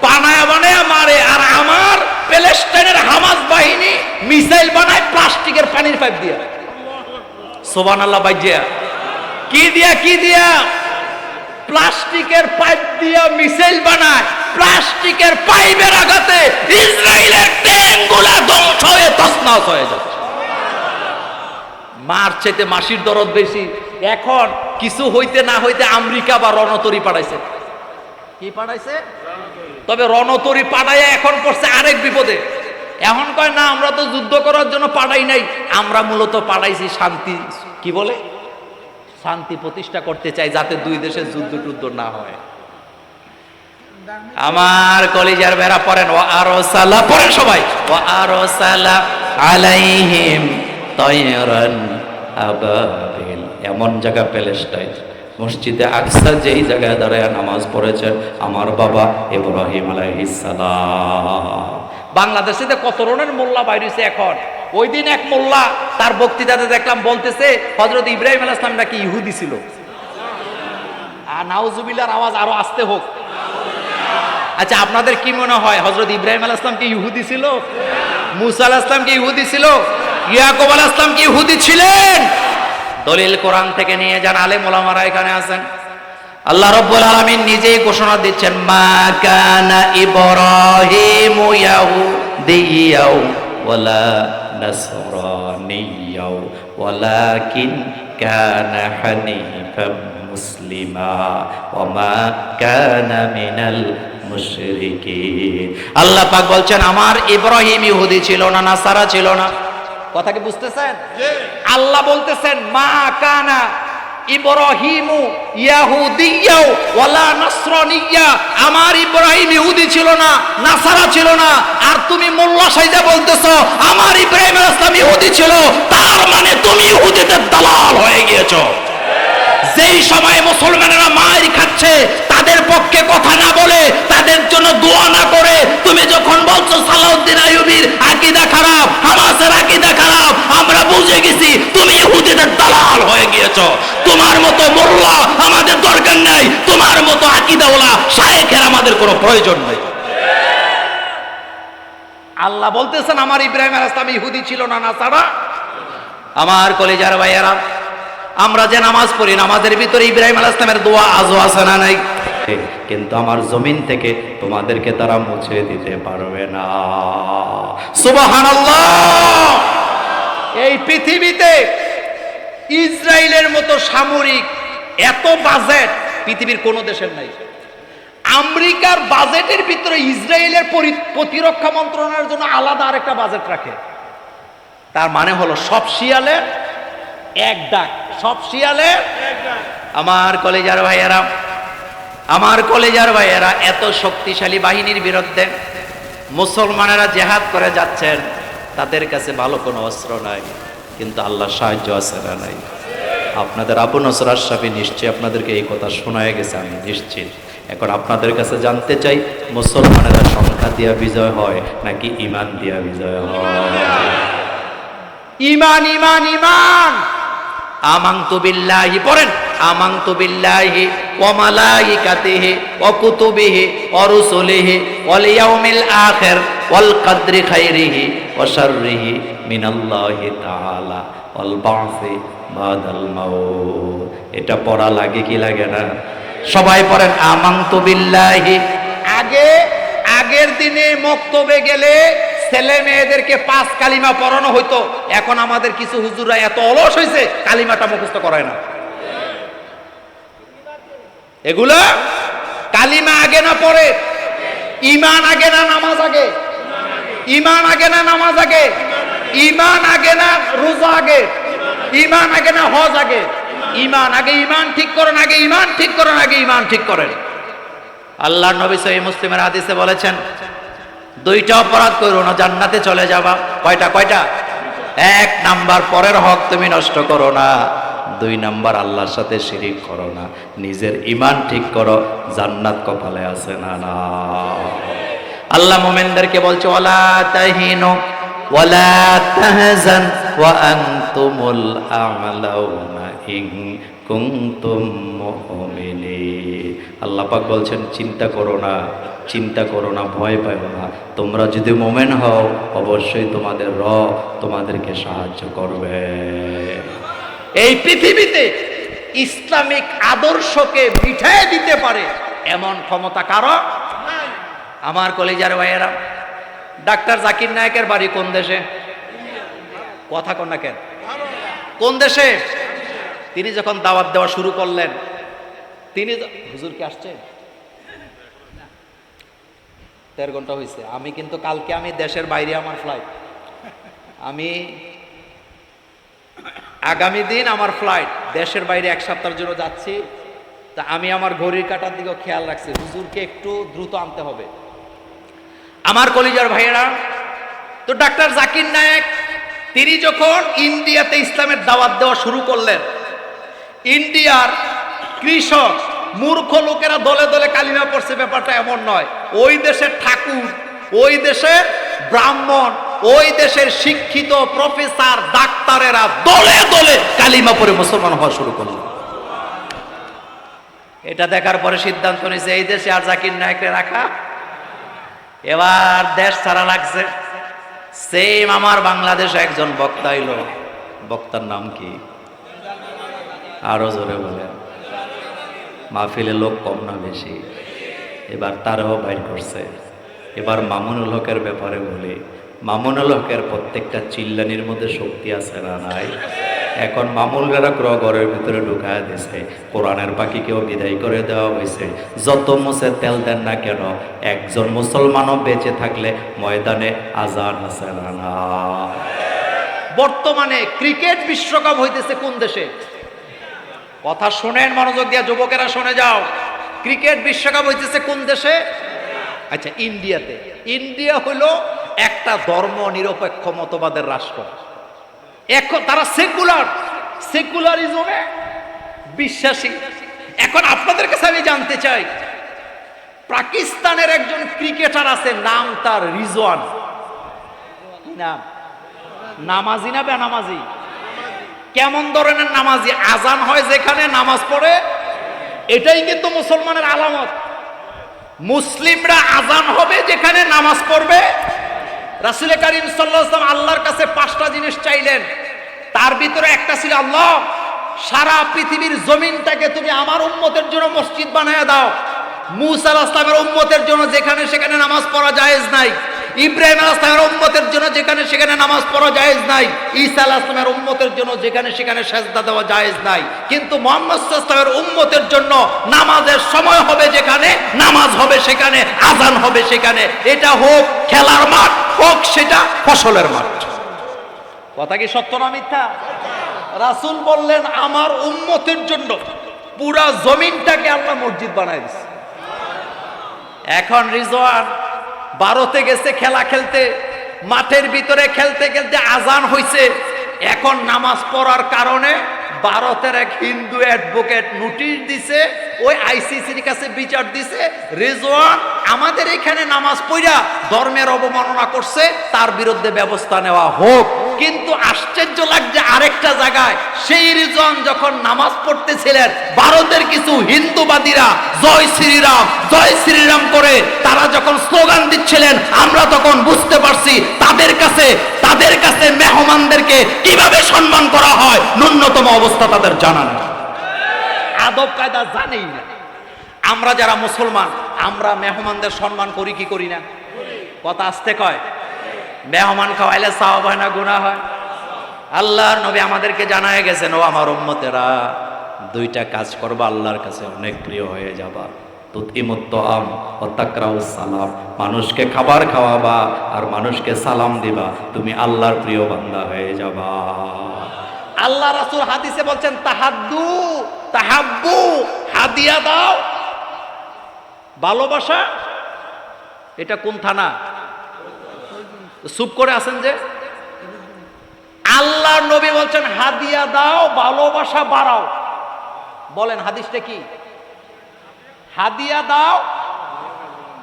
[SPEAKER 1] বানায় বানায় মারে, আর আমার প্যালেস্টাইনের হামাস বাহিনী মিসাইল বানায় প্লাস্টিকের পানির পাইপ দিয়া। সুবহানাল্লাহ ভাইজিয়া, কি দিয়া প্লাস্টিকের পাইপ দিয়া মিসাইল বানায়। প্লাস্টিকের পাইপের আঘাতে ইসরায়েলের ট্যাঙ্কগুলা ধ্বংস হয়ে তছনছ হয়ে যাচ্ছে। মার চাইতে মাসির দরদ বেশি। এখন কিছু হইতে না হইতে আমেরিকা বা রণতরী পাঠাইছে। কি পাঠাইছে? তবে রণতরী পাঠাইয়া এখন পড়ছে আরেক বিপদে। এখন কয় না, আমরা তো যুদ্ধ করার জন্য পাঠাই নাই, আমরা মূলত পাঠাইছি শান্তি, কি বলে, শান্তি প্রতিষ্ঠা করতে চাই, যাতে দুই দেশের যুদ্ধ টুদ্ধ না হয়। আমার কলিজার বেড়া পড়েন, ও আরো সালা পড়েন সবাই, ও আরো সালা আলাইহিম তায়রান আবাবিল। এমন জায়গা প্যালেস্টাইন, মসজিদে আকসা যেই জায়গায় দাঁড়ায় নামাজ পড়েছেন আমার বাবা ইব্রাহিম আলাইহিস সালাম। বাংলাদেশে কত ধরনের মোল্লা বাইরেছে এখন। ওই দিন এক মোল্লা তার বক্তৃতাতে দেখলাম বলতেছে হযরত ইব্রাহিম আলাইহিস সালাম নাকি ইহুদি ছিল। নাউজুবিল্লাহর আওয়াজ আরো আস্তে হোক। আচ্ছা, আপনাদের কি মনে হয় হযরত ইব্রাহিম আলাইহিস সালাম কি ইহুদি ছিল? মুসা আলাইহিস সালাম কি ইহুদি ছিল? ইয়াকুব আলাইহিস সালাম কি ইহুদি ছিলেন? দলিল কোরআন থেকে নিয়ে যান, আলেম ওলামারা এখানে আছেন। আল্লাহ রাব্বুল আলামিন নিজেই ঘোষণা দিচ্ছেন, মা কানা ইব্রাহিমু ইয়াহুদিয়্যাও ওয়ালা নাসরানিয়্যাও ওয়ালাকিন কানা হানিফাম মুসলিমা ওয়া মা কানা মিনাল মুশরিকিন। আল্লাহ পাক বলছেন আমার ইব্রাহিম ইহুদি ছিল না, নাসারা ছিল না। কথা কি বুঝতেছেন? আল্লাহ বলতেছেন মা কানা ইব্রাহিমু ইয়াহুদিয়্যা ওয়ালা নাসরানিয়্যা, আমার ইব্রাহিম ইহুদি ছিল না, নাসারা ছিল না। আর তুমি মোল্লা সাইদা বলতেছো আমার ইব্রাহিম আলাইহিস সালাম ইহুদি ছিল, তার মানে তুমি ইহুদিদের দালাল হয়ে গিয়েছো। যেই সময় মুসলমানেরা মার খাচ্ছে, তাদের পক্ষে কথা না বলে, তাদের জন্য দোয়া না করে, তুমি যখন বলছো সালাউদ্দিন আইয়ুবীর আকীদা খারাপ, হামাসের আকীদা খারাপ, আমরা বুঝে গেছি তুমি ইহুদিদের দালাল হয়ে গিয়েছো। তোমার মতো মোল্লা আমাদের দরকার নাই, তোমার মতো আকীদাওয়ালা শায়েখের আমাদের কোনো প্রয়োজন নেই। আল্লাহ বলতেছেন আমার ইব্রাহিম আলাইহিস সালাম ইহুদি ছিল না, নাসারা। আমার কলিজার ভাইয়েরা, আমরা যে নামাজ পড়ি, নামাজের ভিতরে ইব্রাহিম আলাইহিস সালামের দোয়া আজও আছে না নাই? কিন্তু আমার জমিন থেকে তোমাদেরকে তারা মুছে দিতে পারবে না। সুবহানাল্লাহ। এই পৃথিবীতে ইসরায়েলের মতো সামরিক এত বাজেট পৃথিবীর কোন দেশের নাই। আমেরিকার বাজেটের ভিতরে ইসরায়েলের প্রতিরক্ষা মন্ত্রণালয়ের জন্য আলাদা আরেকটা বাজেট রাখে। তার মানে হলো সব শিয়ালের এক ডাক, সব শিয়ালের এক ডাক। আমার কলেজার ভাইয়েরা, আমার কলেজার ভাইয়েরা, এত শক্তিশালী বাহিনীর বিরুদ্ধে মুসলমানেরা জেহাদ করে যাচ্ছেন, তাদের কাছে ভালো কোনো অস্ত্র নাই, কিন্তু আল্লাহর সাহায্য আছে না নাই? আপনাদের আবু নসর আশরাফি নিশ্চয়ই আপনাদেরকে এই কথা শোনায় গেছে, আমি নিশ্চিত। এখন আপনাদের কাছে জানতে চাই, মুসলমানেরা সংখ্যা দিয়া বিজয় হয় নাকি ঈমান দিয়া বিজয় হয়? ঈমান, ঈমান, ঈমান। আমানতু বিল্লাহি, পড়েন, আমানতু বিল্লাহি ওয়া মালাইকাতিহি ওয়া কুতুবিহি ওয়া রুসুলিহি ওয়াল ইয়াউমিল আখির ওয়াল কদরি খাইরিহি ওয়া শাররিহি মিনাল্লাহি তাআলা ওয়াল বা'সি বাদাল মাউত। এটা পড়া লাগে কি লাগে না? সবাই পড়েন আমানতু বিল্লাহি। আগের দিনে মক্তবে গেলে ছেলে মেয়েদেরকে 5 কালিমা পড়ানো হইতো। এখন আমাদের কিছু হুজুররা এত অলস হয়েছে, কালিমাটা মুখস্থ করায় না। এগুলা কালিমা আগে না পড়ে, ঈমান আগে না নামাজ আগে? ঈমান আগে না নামাজ আগে? ইমান আগে না রোজা আগে? ইমান আগে না হজ আগে? ইমান আগে। ইমান ঠিক করেন আগে, ইমান ঠিক করেন আগে, ইমান ঠিক করেন। আল্লাহর নবী সহিহ মুসলিমের হাদিসে বলেছেন, দুইটা অপরাধ করো না জান্নাতে চলে যাবা। কয়টা? কয়টা? এক নাম্বার পরের হক তুমি নষ্ট করো না, দুই নাম্বার আল্লাহর সাথে শিরিক করো না, নিজের ইমান ঠিক করো, জান্নাত কপালে আছে না? না। আল্লাহ মুমিনদেরকে বলছে, ওয়ালা তাহিনু ওয়ালা তাহজান ওয়া আনতুমুল আ'লাউনা ইন কুনতুম মুমিনিন। আল্লাহ পাক বলছেন, চিন্তা করো না, চিন্তা করো না, ভয় পাও না, তোমরা যদি মুমিন হও অবশ্যই তোমাদের রব তোমাদেরকে সাহায্য করবে। এই পৃথিবীতে ইসলামিক আদর্শকে মিঠাই দিতে পারে এমন ক্ষমতা কারো নাই। আমার কলিজার ভাইয়েরা, ডাক্তার জাকির নায়েকের বাড়ি কোন দেশে? কথা কোন না কেন? কোন দেশে? তিনি যখন দাওয়াত দেওয়া শুরু করলেন, তিনি হুজুর কি আসছে? 13 ঘন্টা হয়েছে। আমি কিন্তু কালকে আমি দেশের বাইরে, আমার ফ্লাইট, আমি আগামী দিন আমার ফ্লাইট, দেশের বাইরে 1 সপ্তাহের জন্য যাচ্ছি। তা আমি আমার ঘড়ির কাঁটার দিকেও খেয়াল রাখছি, হুজুরকে একটু দ্রুত আনতে হবে। আমার কলিজার ভাইয়েরা, তো ডাক্তার জাকির নায়েক তিনি যখন ইন্ডিয়াতে ইসলামের দাওয়াত দেওয়া শুরু করলেন, ইন্ডিয়ার কৃষক মূর্খ লোকেরা দলে দলে কালিমা পড়ছে, ব্যাপারটা এমন নয়। ওই দেশের ঠাকুর, ওই দেশের ব্রাহ্মণ, ওই দেশের শিক্ষিত প্রফেসর ডাক্তারেরা দলে দলে কালিমা পড়ে মুসলমান হওয়া শুরু করল। এটা দেখার পরে সিদ্ধান্ত নিয়েছে এই দেশে আর জাকির নায়েককে রাখা, এবার দেশ ছাড়া লাগছে। সেম আমার বাংলাদেশে একজন বক্তা এলো, বক্তার নাম কি? আরো জোরে বলেন। মাহফিলে লোক কম না বেশি? এবার তারও বাইর করছে। এবার মামুনুল হকের ব্যাপারে বলি, মামুনুল হকের প্রত্যেকটা চিল্লানির মধ্যে শক্তি আছে না নাই? এখন মামুলরা ঘরের ভিতরে ঢুকায় দিছে, কোরআনের পাখিকেও বিদায় করে দেওয়া হয়েছে। যত মুছে তেল দেন না কেন, একজন মুসলমানও বেঁচে থাকলে ময়দানে আজান আছে না? বর্তমানে ক্রিকেট বিশ্বকাপ হইতেছে কোন দেশে? কথা শোনেন মনোযোগ দিয়া, যুবকেরা শুনে যাও। ক্রিকেট বিশ্বকাপ হইতেছে কোন দেশে? আচ্ছা, ইন্ডিয়াতে। ইন্ডিয়া হলো একটা ধর্ম নিরপেক্ষ মতবাদের রাষ্ট্র। এখন তারা সেকুলারিজমে বিশ্বাসী। এখন আপনাদের কাছে আমি জানতে চাই, পাকিস্তানের একজন ক্রিকেটার আছে, নাম তার রিজওয়ান। কি নাম? নামাজি না বেনামাজি? কেমন ধরনের নামাজি? আজান হয় যেখানে নামাজ পড়ে, এটাই কিন্তু মুসলমানের আলামত। মুসলিমরা আজান হবে যেখানে নামাজ পড়বে। রাসূল করিম সাল্লাল্লাহু আলাইহি ওয়াসাল্লাম আল্লাহর কাছে 5টা জিনিস চাইলেন, তার ভিতরে একটা ছিল, আল্লাহ সারা পৃথিবীর জমিনটাকে তুমি আমার উম্মতের জন্য মসজিদ বানায়া দাও। মূসা আলাইহিস সালামের উম্মতের জন্য যেখানে সেখানে নামাজ পড়া জায়েজ নাই। ইব্রাহিম আলাইহিস সালামের উম্মতের জন্য যেখানে সেখানে নামাজ পড়া জায়েজ নাই। ঈসা আলাইহিস সালামের উম্মতের জন্য যেখানে সেখানে সিজদা দেওয়া জায়েজ নাই। কিন্তু মুহাম্মদ সাল্লাল্লাহু আলাইহি ওয়াসাল্লামের উম্মতের জন্য নামাজের সময় হবে যেখানে, নামাজ হবে সেখানে, আজান হবে সেখানে। এটা হোক খেলার মাঠ, হোক সেটা ফসলের মাঠ। কথা কি সত্য না মিথ্যা? রাসূল বললেন, আমার উম্মতের জন্য পুরা জমিনটাকে আল্লাহ মসজিদ বানায় দিয়েছে। এখন রিজওয়ান ভারতে গেছে খেলা খেলতে, মাঠের ভিতরে খেলতে খেলতে আজান হইছে। এখন নামাজ পড়ার কারণে ভারতের এক হিন্দু অ্যাডভোকেট নোটিশ দিছে, ওই আইসিসির কাছে বিচার দিছে, রিজওয়ান আমাদের এখানে নামাজ পড়া ধর্মের অবমাননা করছে, তার বিরুদ্ধে ব্যবস্থা নেওয়া হোক। কিন্তু আশ্চর্য লাগছে আরেকটা জায়গায়, সেই রিজওয়ান যখন নামাজ পড়তেছিলেন, ভারতের কিছু হিন্দুবাদীরা জয় শ্রীরাম জয় শ্রীরাম করে তারা যখন স্লোগান দিচ্ছিলেন, আমরা তখন বুঝতে পারছি তাদের কাছে মেহমানদেরকে কিভাবে সম্মান করা হয় ন্যূনতম অবস্থা তাদের জানা নেই, আদব কায়দা জানেই না। আমরা যারা মুসলমান, আমরা মেহমানদের সম্মান করি কি করি না? কথা আসতে কয়। মেহমান খাওয়াইলে সওয়াব হয় না গুনাহ হয়? আল্লাহর নবী আমাদেরকে জানায় গেছেন, ও আমার উম্মতেরা, 2টা কাজ করবা, আল্লাহর কাছে অনেক প্রিয় হয়ে যাবা। তুতিমুত তাআম ওয়া তাকরাউস সালাম, মানুষকে খাবার খাওয়াবা আর মানুষকে সালাম দিবা, তুমি আল্লাহর প্রিয় বান্দা হয়ে যাবা। আল্লাহ রাসূল হাদিসে বলছেন তাহাদ্দু তাহাব্বু, হাদিয়া দাও, ভালোবাসা। এটা কোন থানা? চুপ করে আছেন যে। আল্লাহর নবী বলছেন হাদিয়া দাও, ভালোবাসা বাড়াও। বলেন হাদিসটা কি? হাদিয়া দাও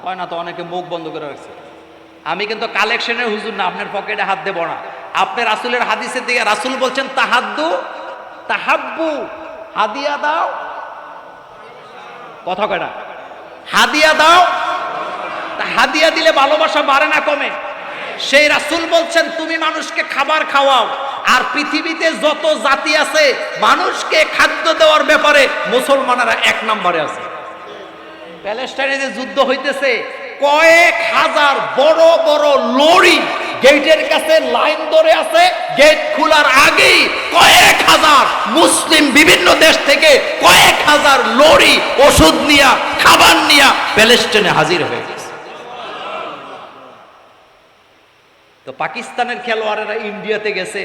[SPEAKER 1] হয় না তো, অনেকে মুখ বন্ধ করে রাখছে। আমি কিন্তু কালেকশনের হুজুর না, আপনার পকেটে হাত দেব না। আপনার রাসূলের হাদিসের দিকে রাসূল বলছেন তাহাদ্দু তাহাব্বু, হাদিয়া দাও, কথা কয়টা? হাদিয়া দাও। হাদিয়া দিলে ভালোবাসা বাড়ে না কমে? সেই রাসূল বলছেন তুমি মানুষকে খাবার খাওয়াও, আর পৃথিবীতে যত জাতি আছে মানুষকে খাদ্য দেওয়ার ব্যাপারে মুসলমানেরা এক নম্বরে আছে। প্যালেস্টাইনে যে যুদ্ধ হইতেছে, কয়েক হাজার বড় বড় লরি গেটের কাছে লাইন ধরে আছে, গেট খোলার আগেই কয়েক হাজার মুসলিম বিভিন্ন দেশ থেকে কয়েক হাজার লরি ওষুধ নিয়া খাবার নিয়া প্যালেস্টাইনে হাজির হয়ে গেছে। তো পাকিস্তানের খেলোয়াড়েরা ইন্ডিয়াতে গেছে,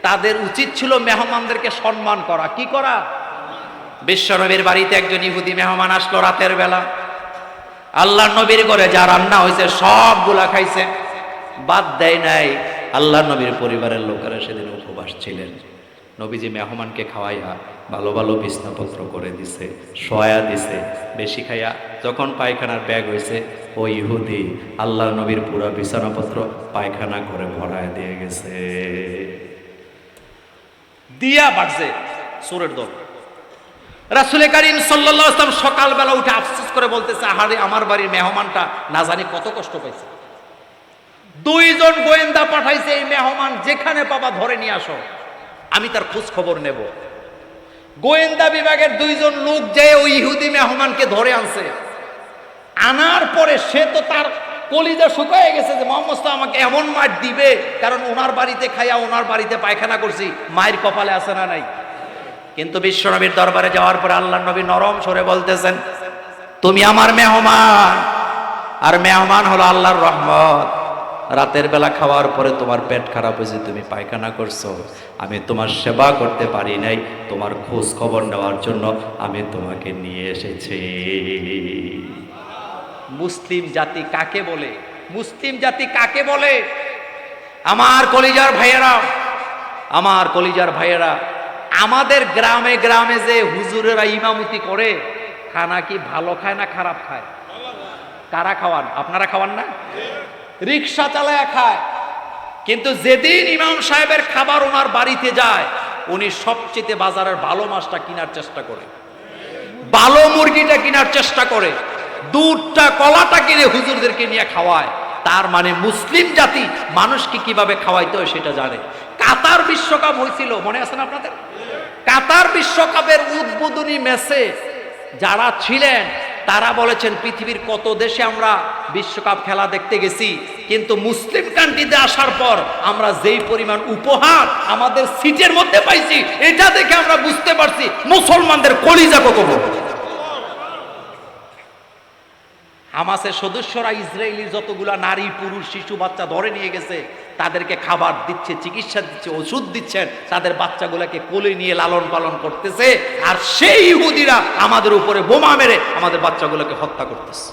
[SPEAKER 1] তাদের উচিত ছিল মেহমানদেরকে সম্মান করা। কি করা? বিশ্বনবীর বাড়িতে একজন ইহুদি মেহমান আসলো রাতের বেলা, আল্লাহর নবীর ঘরে যা রান্না হয়েছে সবগুলা খাইছে, বাদ দেয় নাই। আল্লাহর নবীর পরিবারের লোকেরা সেদিন উপবাস ছিলেন। নবীজি মেহমানকে খাওয়াইয়া ভালো ভালো বিছনাপত্র করে দিছে, শোয়া দিছে, বেশি খাইয়া যখন পায়খানার ব্যাগ হয়েছে, ওই ইহুদি আল্লাহর নবীর পুরো বিছানাপত্র পায়খানা করে ভরায় দিয়ে গেছে। দিয়া বাড়ছে সুরের দল। রাসূল কারীম সাল্লাল্লাহু আলাইহি ওয়াসাল্লাম সকালবেলা উঠে আফসোস করে বলতেছে, আহারে আমার বাড়ির মেহমানটা না জানি কত কষ্ট পাইছে। দুইজন গোয়েন্দা পাঠাইছে, এই মেহমান যেখানে পাবা ধরে নিয়ে আসো, আমি তার খোঁজ খবর নেব। গোয়েন্দা বিভাগের দুইজন লোক যে ওই ইহুদি মেহমানকে ধরে আনছে, আনার পরে সে তো তার কলিজা শুকায় গেছে যে মুহাম্মদ সাল্লাল্লাহু আলাইহি ওয়াসাল্লাম আমাকে এমন মার দিবে, কারণ ওনার বাড়িতে খাইয়া ওনার বাড়িতে পায়খানা করছি, মায়ের কপালে আছে না নাই? কিন্তু বিশ্বনবীর দরবারে যাওয়ার পরে আল্লাহর নবী নরম স্বরে বলতেছেন, তুমি আমার মেহমান, আর মেহমান হলো আল্লাহর রহমত। রাতের বেলা খাওয়ার পরে তোমার পেট খারাপ হয়েছে, তুমি পায়খানা করছো, আমি তোমার সেবা করতে পারি নাই, তোমার খোঁজ খবর নেওয়ার জন্য আমি তোমাকে নিয়ে এসেছি। মুসলিম জাতি কাকে বলে? মুসলিম জাতি কাকে বলে? আমার কলিজার ভাইয়েরা, আমার কলিজার ভাইয়েরা, আমাদের গ্রামে গ্রামে যে হুজুরেরা ইমামতি করে, খানা কি ভালো খায় না খারাপ খায়? কারা খাওয়ান? আপনারা খাওয়ান না? রিক্সা চালায় খায়। কিন্তু যেদিন ইমাম সাহেবের খাবার ওনার বাড়িতে যায়, উনি সবচেয়ে বাজারের ভালো মাছটা কেনার চেষ্টা করে, ভালো মুরগিটা কেনার চেষ্টা করে, দুধটা কলাটা কিনে হুজুরদেরকে নিয়ে খাওয়ায়। তার মানে মুসলিম জাতি মানুষকে কিভাবে খাওয়াইতে হয় সেটা জানে। কাতার বিশ্বকাপ হয়েছিল, মনে আছে না আপনাদের? কাতার বিশ্বকাপের উদ্বোধনী ম্যাচে যারা ছিলেন তারা বলেছেন পৃথিবীর কত দেশে আমরা বিশ্বকাপ খেলা দেখতে গেছি, কিন্তু মুসলিম কান্ট্রিতে আসার পর আমরা যেই পরিমাণ উপহার আমাদের সিটের মধ্যে পাইছি, এটা দেখে আমরা বুঝতে পারছি মুসলমানদের কলিজা কত বড়। হামাসের সদস্যরা ইসরায়েলির যতগুলা নারী পুরুষ শিশু বাচ্চা ধরে নিয়ে গেছে, তাদেরকে খাবার দিচ্ছে, চিকিৎসা দিচ্ছে, ওষুধ দিচ্ছেন, তাদের বাচ্চাগুলোকে কোলে নিয়ে লালন পালন করতেছে, আর সেই ইহুদিরা আমাদের উপরে বোমা মেরে আমাদের বাচ্চাগুলোকে হত্যা করতেছে।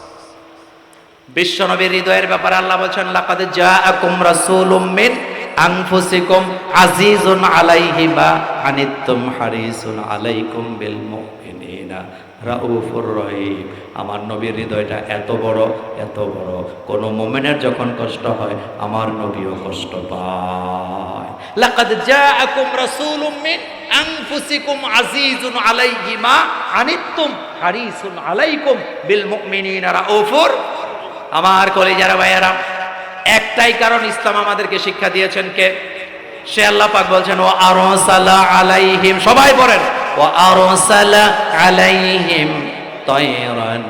[SPEAKER 1] বিশ্বনবীর হৃদয়ের ব্যাপারে আল্লাহ বলছেন, লাকাদ জাআকুম রাসূলুম মিন আনফুসিকুম আজিজুন আলাইহি মা আনিতুম হারিসুন আলাইকুম বিল মুমিনিনা রাউফুর রহিম। আমার নবীর হৃদয়টা এত বড়, এত বড়, কোন মুমিনের যখন কষ্ট হয় আমার নবীও কষ্ট পায়। লাকাদ জাআকুম রাসূলুম মিন আনফুসিকুম আজিজুন আলাইহি মা আনিতুম হারিসুন আলাইকুম বিল মুমিনিনা রাউফুর। আমার কলিজার ভাইয়েরা, একটাই কারণ ইসলাম আমাদেরকে শিক্ষা দিয়েছেন কে? সে আল্লাহ পাক বলছেন, ও আরসালা আলাইহিম, সবাই পড়েন, ও আরসালা আলাইহিম তায়রান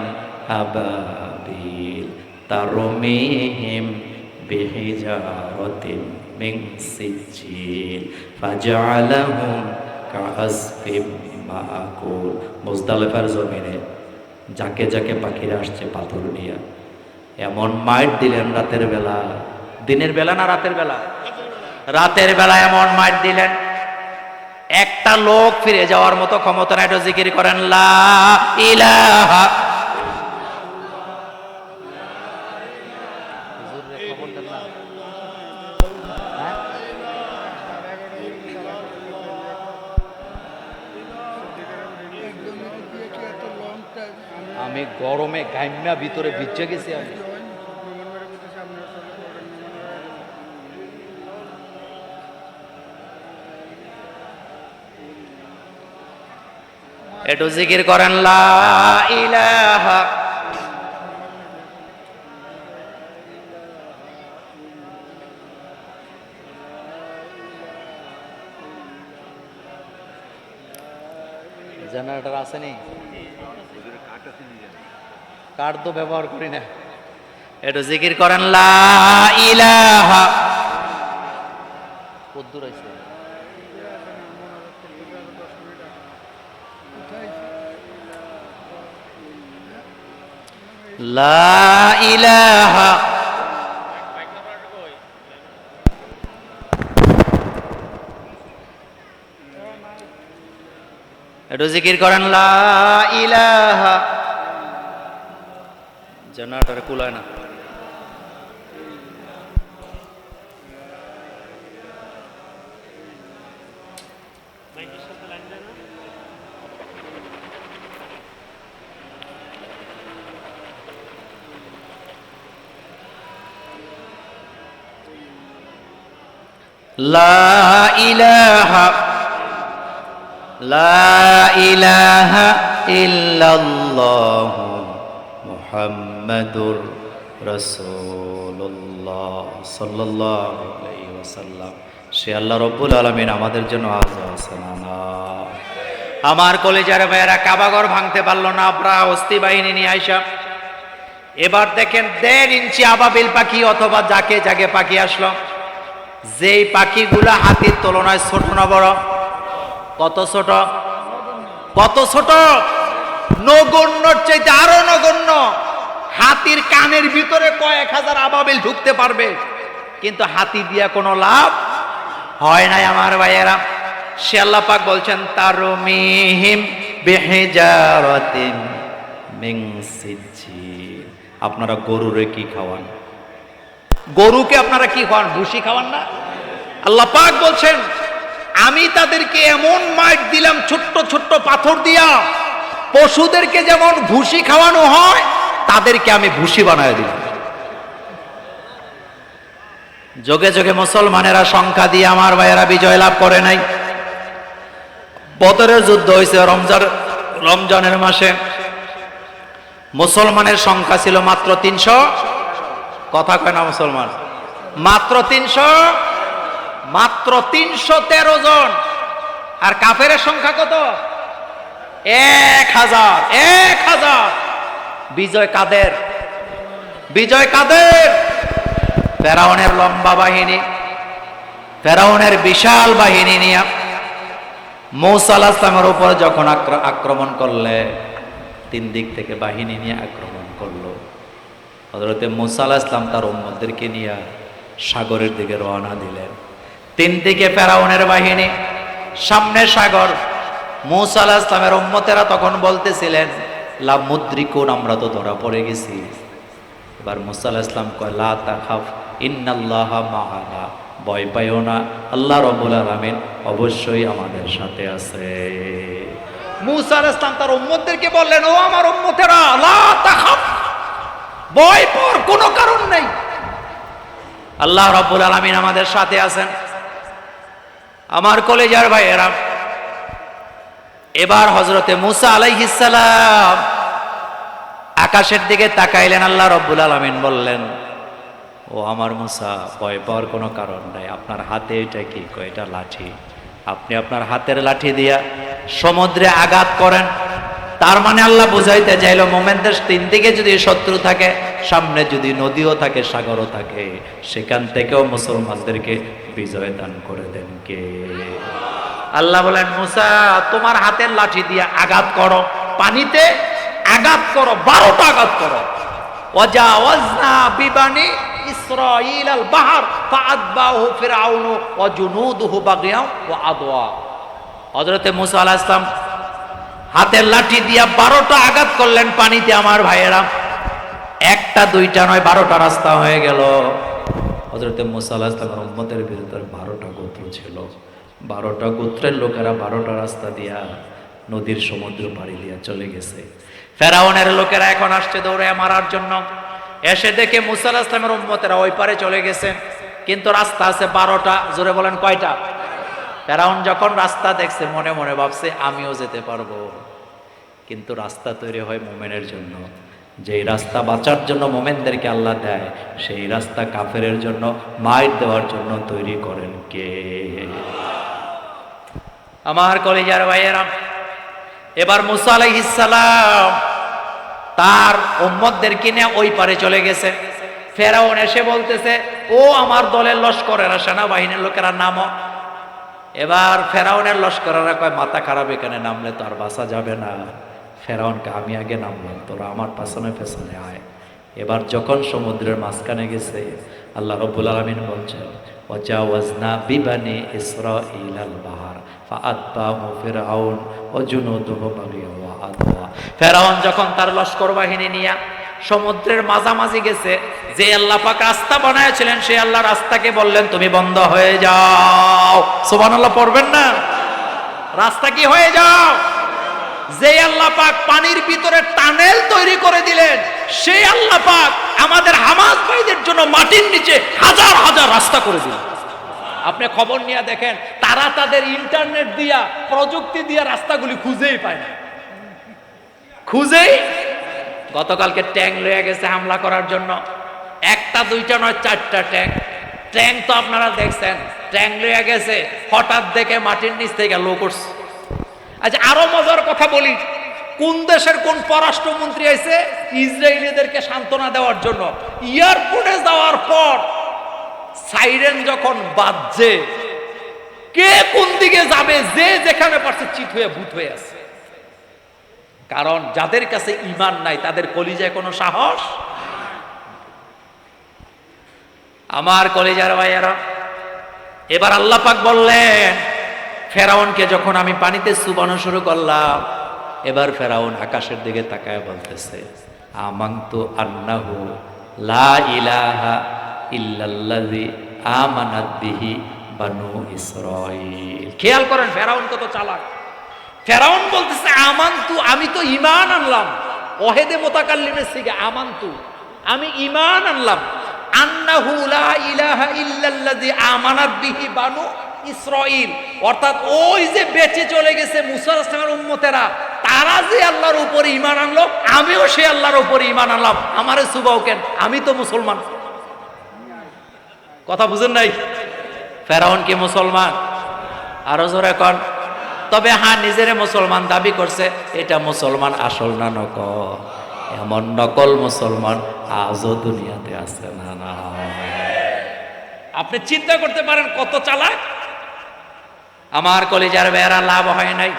[SPEAKER 1] আবাবিল তারমিহিম বিহিজারাতিন মিন সিজিল ফাজআলাহুম কাআসফিম মাকুল। মুজদালিফার জমিনে যাকে যাকে পাখিরা আসছে পাথর নিয়ে, এমন মাইট দিলেন রাতের বেলা। দিনের বেলা না রাতের বেলা? রাতের বেলা এমন মাইট দিলেন, একটা লোক ফিরে যাওয়ার মতো ক্ষমতা নাই। একটু জিকির করেন লা ইলাহা। আমি গরমে গাইমা ভিতরে ভিজে গেছি। আমি একটু জিকির করেন লা ইলাহা। জেনারেটর আসেনি, কার্ড তো ব্যবহার করি না। একটু জিকির করেন লা ইলাহা। কদ্দুর আইছে? লা ইলাহা। একটু জিকির করেন লা ইলাহা। জেনারেটর কুলায় না। লা ইলাহা লা ইলাহা ইল্লাল্লাহু মুহাম্মাদুর রাসূলুল্লাহ সাল্লাল্লাহু আলাইহি ওয়াসাল্লাম। সে আল্লাহ রাব্বুল আলামিন আমাদের জন্য আজ আসানা। আমার কলেজের ভাইয়েরা কাবাঘর ভাঙতে পারলো না, আপনারা অস্থি বাহিনী নিয়ে আইসা। এবার দেখেন 1.5 ইঞ্চি আবাবিল পাখি অথবা যাকে জাগে পাখি আসলো। যেই পাখিগুলা হাতির তুলনায় ছোট না বড়? কত ছোট? কত ছোট? নগণ্যর চাইতে আরো নগণ্য। হাতির কানের ভিতরে কয়েক হাজার আবাবিল ঢুকতে পারবে, কিন্তু হাতি দিয়া কোনো লাভ হয় নাই আমার ভাইয়েরা। সে আল্লাহ পাক বলছেন তারমিহিম বিহিজারাতিন মিন সিজ্জিল। আপনারা গরুরে কি খাওয়ান? গরুকে আপনারা কি খাওয়ান? ভুসি খাওয়ান না? আল্লাহ পাক বলছেন আমি তাদেরকে এমন মাইট দিলাম ছোট্ট ছোট্ট পাথর দিয়া, পশুদেরকে যেমন ভুসি খাওয়ানো হয় তাদেরকে আমি ভুসি বানায় দিলাম। যোগে যোগে মুসলমানেরা সংখ্যা দিয়ে আমার ভাইয়েরা বিজয় লাভ করে নাই। বদরের যুদ্ধ হয়েছে রমজানের মাসে। মুসলমানের সংখ্যা ছিল মাত্র 300। কথা কয় না মুসলমান? মাত্র 300, মাত্র 313 জন। আর কাফেরের সংখ্যা কত? 1000। 1000। বিজয় কাদের? বিজয় কাদের? ফেরাউনের লম্বা বাহিনী, ফেরাউনের বিশাল বাহিনী নিয়ে মূসা আলাইহিস সালামের উপর যখন আক্রমণ করলে, 3 দিক থেকে বাহিনী নিয়ে আক্রমণ করলো। হযরতে মূসা আলাইহিস সালাম তার উম্মতদেরকে নিয়ে সাগরের দিকে রওনা দিলেন। 3 দিকে ফেরাউনের বাহিনী, সামনে সাগর। মূসা আলাইহিস সালামের উম্মতেরা তখন বলতেছিলেন লা মুদ্রিকুন, আমরা তো ধরা পড়ে গেছি। এবার মূসা আলাইহিস সালাম কয় লা তাখাফ ইন্নাল্লাহা মা'ানা, ভয় পাইও না, আল্লাহ রাব্বুল আলামিন অবশ্যই আমাদের সাথে আছে। মূসা আলাইহিস সালাম তার উম্মতদেরকে বললেন ও আমার উম্মতেরা, লা তাখাফ, ভয় পাওয়ার কোনো কারণ নেই, আল্লাহ রাব্বুল আলামিন আমাদের সাথে আছেন। আমার কলেজার ভাইয়েরা, এবার হযরতে মূসা আলাইহিস সালাম আকাশের দিকে তাকাইলেন। আল্লাহ রাব্বুল আলামিন বললেন ও আমার মূসা, ভয় পাওয়ার কোনো কারণ নাই। আপনার হাতে এটা কি? এটা লাঠি। আপনি আপনার হাতের লাঠি দিয়া সমুদ্রে আঘাত করেন। তার মানে আল্লাহ বুঝাইতে চাইল মোমেনদের 3 দিকে যদি শত্রু থাকে, সামনে যদি নদীও থাকে, সাগরও থাকে, সেখান থেকেও মুসলমানদেরকে বিজয় দান করে দেন কে? আল্লাহ বলেন মূসা, তোমার হাতের লাঠি দিয়ে আঘাত করো, পানিতে আঘাত করো, 12টা আঘাত করো। ওয়াজাওয়াজনা বিবানি ইসরাঈল আল বাহর ফাআতবাহু ফিরআউন ওয়া জুনুদুহু বাগিয়া ওয়া আদওয়া। হযরত মুসা আলাইহিস সালাম হাতের লাঠি দিয়া 12টা আঘাত করলেন পানিতে। আমার ভাইয়েরা, একটা দুইটা নয়, 12টা রাস্তা হয়ে গেল। হযরত মুসা আলাইহিস সালামের উম্মতের ভিতরে 12টা গোত্র ছিল। 12টা গোত্রের লোকেরা 12টা রাস্তা দিয়া নদীর সমুদ্র পাড়ি দিয়া চলে গেছে। ফেরাউনের লোকেরা এখন আসছে দৌড়ে মারার জন্য। এসে দেখে মুসা আলাইহিস সালামের উম্মতেরা ওই পারে চলে গেছে, কিন্তু রাস্তা আছে 12টা। জোরে বলেন কয়টা? ফেরাউন যখন রাস্তা দেখছে মনে মনে ভাবছে আমিও যেতে পারবো। কিন্তু রাস্তা তৈরি হয় মুমিনের জন্য। যেই রাস্তা বাঁচার জন্য মুমিনদেরকে আল্লাহ দেয়, সেই রাস্তা কাফেরের জন্য, মাইর দেওয়ার জন্য তৈরি করেন কে? আমার কলিজার ভাইয়েরা, এবার মুসা আলাইহিস সালাম তার উম্মতদেরকে নিয়ে ওই পারে চলে গেছে। ফেরাউন এসে বলতেছে, ও আমার দলের লস্করেরা, সেনাবাহিনীর লোকেরা নামো। এবার ফেরাউনের লস্করেরা কয়, মাথা খারাপ, এখানে নামলে তো আর বাঁচা যাবে না। ফেরাউনকে, আমি আগে নামলাম, তোরা আমার পেছনে পেছনে আয়। এবার যখন সমুদ্রের মাঝখানে গেছে, আল্লাহ রাব্বুল আলামিন বলছেন, ওয়াজাওয়াজনা বিবানি ইসরাঈল আল বাহর ফাআতবাহু ফিরআউন ওয়া জুনুদুহু বাগিয়া ওয়া আদওয়া। ফেরাউন যখন তার লস্কর বাহিনী নিয়ে সমুদ্রের মাঝামাঝি গেছে, যে আল্লাহ পাক রাস্তা বানায়ছিলেন সেই আল্লাহ রাস্তাকে বললেন, তুমি বন্ধ হয়ে যাও। সুবহানাল্লাহ পড়বেন না? রাস্তা কি হয়ে যাও? যে আল্লাহ পাক পানির ভিতরে টানেল তৈরি করে দিলেন, সেই আল্লাহ পাক আমাদের হামাস ভাইদের জন্য মাটির নিচে হাজার হাজার রাস্তা করে দিলেন। আপনি খবর নিয়ে দেখেন, তারা তাদের ইন্টারনেট দিয়া, প্রযুক্তি দিয়া রাস্তাগুলি খুঁজেই পায় না, খুঁজেই। গতকালকে ট্যাঙ্ক লয়ে গেছে হামলা করার জন্য, একটা দুইটা নয়, 4টা ট্যাঙ্ক। ট্যাঙ্ক তো আপনারা দেখছেন, ট্যাঙ্ক লয়ে গেছে, হঠাৎ দেখে মাটির নিচ থেকে লোক উঠছে। আচ্ছা, আরো মজার কথা বলি, কোন দেশের কোন পররাষ্ট্রমন্ত্রী আইছে ইসরায়েলিদেরকে সান্ত্বনা দেওয়ার জন্য। এয়ারপোর্টে যাওয়ার পর সাইরেন যখন বাজছে, কে কোন দিকে যাবে, যে যেখানে পারছে চিত হয়ে ভূত হয়ে আছে। কারণ যাদের কাছে ঈমান নাই তাদের কলিজায় কোনো সাহস। আমার কলিজার ভাইয়েরা, এবার আল্লাহ পাক বললেন, ফেরাউনকে যখন আমি পানিতে চুবানো শুরু করলাম, এবার ফেরাউন আকাশের দিকে তাকায় বলতেছে, আমানতু আন্নাহু লা ইলাহা ইল্লাল্লাযী আমানাত বিহি বানু ইসরাঈল। খেয়াল করেন ফেরাউন কত চালাক। ফেরাউন বলতেছে, আমানতু, আমি তো ঈমান আনলাম। ওয়াহিদে মুতাকাল্লিমের সিগা আমানতু, আমি ঈমান আনলাম। আন্নাহু লা ইলাহা ইল্লাল্লাযী আমানাত বিহি বানু ইসরাঈল, অর্থাৎ ওই যে বেঁচে চলে গেছে মুসা আলাইহিস সালামের উম্মতেরা, তারা যে আল্লাহর উপরে ঈমান আনলো, আমিও সেই আল্লাহর উপরে ঈমান আনলাম। আমারে সুবাও কেন, আমি তো মুসলমান। কথা বুঝেন নাই? ফেরাউন কি মুসলমান? আরো জোরে কন। তবে হ্যাঁ, নিজেরে মুসলমান দাবি করছে। এটা মুসলমান আসল না নকল? এমন নকল মুসলমান আজও দুনিয়াতে আছে না? না, আপনি চিন্তা করতে পারেন কত চালাক। আমার কলিজার বেয়ারা, লাভ হয় নাই।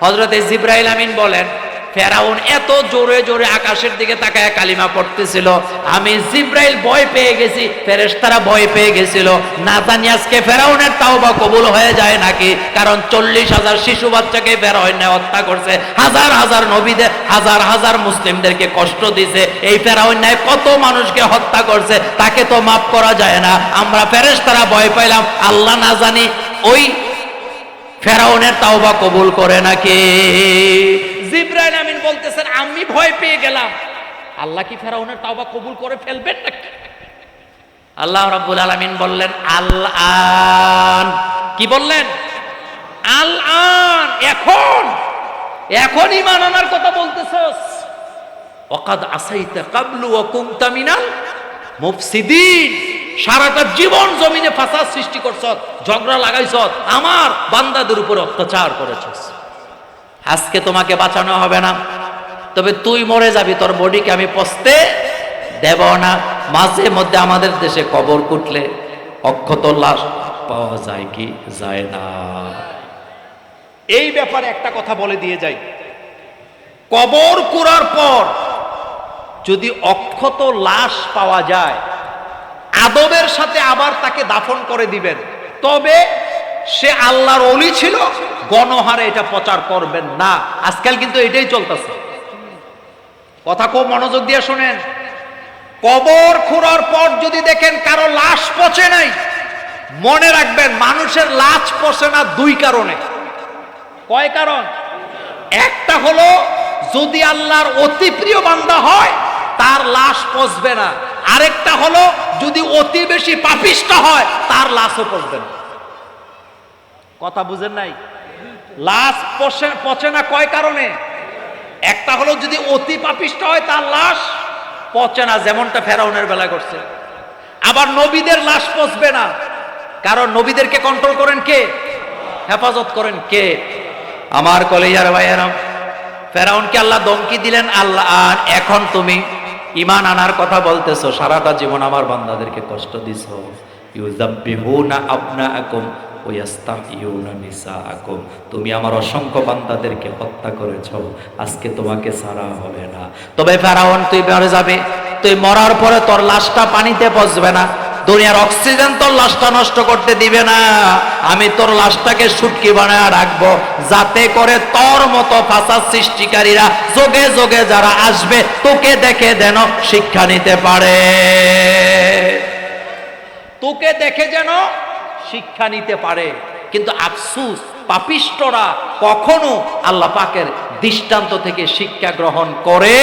[SPEAKER 1] হযরতে জিবরাইল আমিন বলেন, ফেরাউন এত জোরে জোরে আকাশের দিকে তাকায় কালিমা পড়তেছিল, আমি জিবরাইল ভয় পেয়ে গেছি, ফেরেশতারা ভয় পেয়ে গেছিল। না জানি আজকে ফেরাউনের তাওবা কবুল হয়ে যায় নাকি। কারণ 40,000 শিশু বাচ্চাকে ফেরাউন হত্যা করছে, হাজার হাজার নবীদের, হাজার হাজার মুসলিমদেরকে কষ্ট দিছে। এই ফেরাউন কত মানুষকে হত্যা করছে, তাকে তো মাফ করা যায় না। আমরা ফেরেশতারা ভয় পাইলাম, আল্লাহ না জানি ওই ফেরাউনের তাওবা কবুল করে নাকি। জিবরাইল আমিন বলতেছেন, আমি ভয় পেয়ে গেলাম, আল্লাহ কি ফেরাউনের তাওবা কবুল করে ফেলবেন নাকি? আল্লাহ রাব্বুল আলামিন বললেন, আল-আন। কি বললেন? আল-আন, এখন, এখন ঈমান আনার কথা বলতেছস। ওয়াকাদ আসাইতা ক্বাবলু ওয়া কুনতা মিনাল মুফসিদিন। সারাটা জীবন জমিনে ফাসাদ সৃষ্টি করছস, ঝগড়া লাগাইছস, আমার বান্দাদের উপরে অত্যাচার করেছস। আজকে তোমাকে বাঁচানো হবে না, তবে তুই মরে যাবি, তোর বডিকে আমি পচতে দেব না। মাঝে মধ্যে আমাদের দেশে কবর কুটলে অক্ষত লাশ পাওয়া যায় কি যায় না। এই ব্যাপারে একটা কথা বলে দিয়ে যাই,
[SPEAKER 2] কবর কুড়ার পর যদি অক্ষত লাশ পাওয়া যায়, আদবের সাথে আবার তাকে দাফন করে দিবেন, তবে সে আল্লাহর ওলি ছিল, গণহারে এটা প্রচার করবেন না। আজকাল কিন্তু এটাই চলতেছে। কথা খুব মনোযোগ দিয়ে শুনেন। কবর খোঁড়ার পর যদি দেখেন কারো লাশ পচে নাই, মনে রাখবেন মানুষের লাশ পচে না দুই কারণে। কয় কারণ? একটা হলো যদি আল্লাহর অতি প্রিয় বান্দা হয় তার লাশ পচবে না, আরেকটা হলো যদি অতি বেশি পাপিষ্ট হয় তার লাশও পচবে না। কথা বুঝেন নাই? লাশ পচে না কয় কারণে? একটা হলো যদি অতি পাপিষ্ট হয় তার লাশ পচে না, যেমনটা ফেরাউনের বেলায় করছে। আবার নবীদের লাশ পচবে না, কারণ নবীদেরকে কন্ট্রোল করেন কে? হেফাজত করেন কে? আমার কলেজার ভাইয়েরা, ফেরাউনকে আল্লাহ ধমকি দিলেন, আল্লাহ আর এখন তুমি ঈমান আনার কথা বলতেছো, সারাটা জীবন আমার বান্দাদেরকে কষ্ট দিছো। ইউযাব্বিহুনা আবনাআকুম ওয়া ইস্তাহইউনা নিসাআকুম, তুমি আমার অসংখ্য বান্দাদেরকে হত্যা করেছো, আজকে তোমাকে ছাড়া হবে না। তবে ফেরাউন তুই মরে যাবে, তুই মরার পরে তোর লাশটা পানিতে পচবে না, দুনিয়ার অক্সিজেন তোর লাশটা নষ্ট করতে দিবে না। আমি তোর লাশটাকে শুটকি বানায় রাখবো, যাতে করে তোর মতো ফাসাদ সৃষ্টিকারীরা যোগে যোগে যারা আসবে তোকে দেখে যেন শিক্ষা নিতে পারে, তোকে দেখে যেন শিক্ষা নিতে পারে। কিন্তু আফসুস, পাপিষ্টরা কখনো আল্লাহ পাকের দৃষ্টান্ত থেকে শিক্ষা গ্রহণ করে।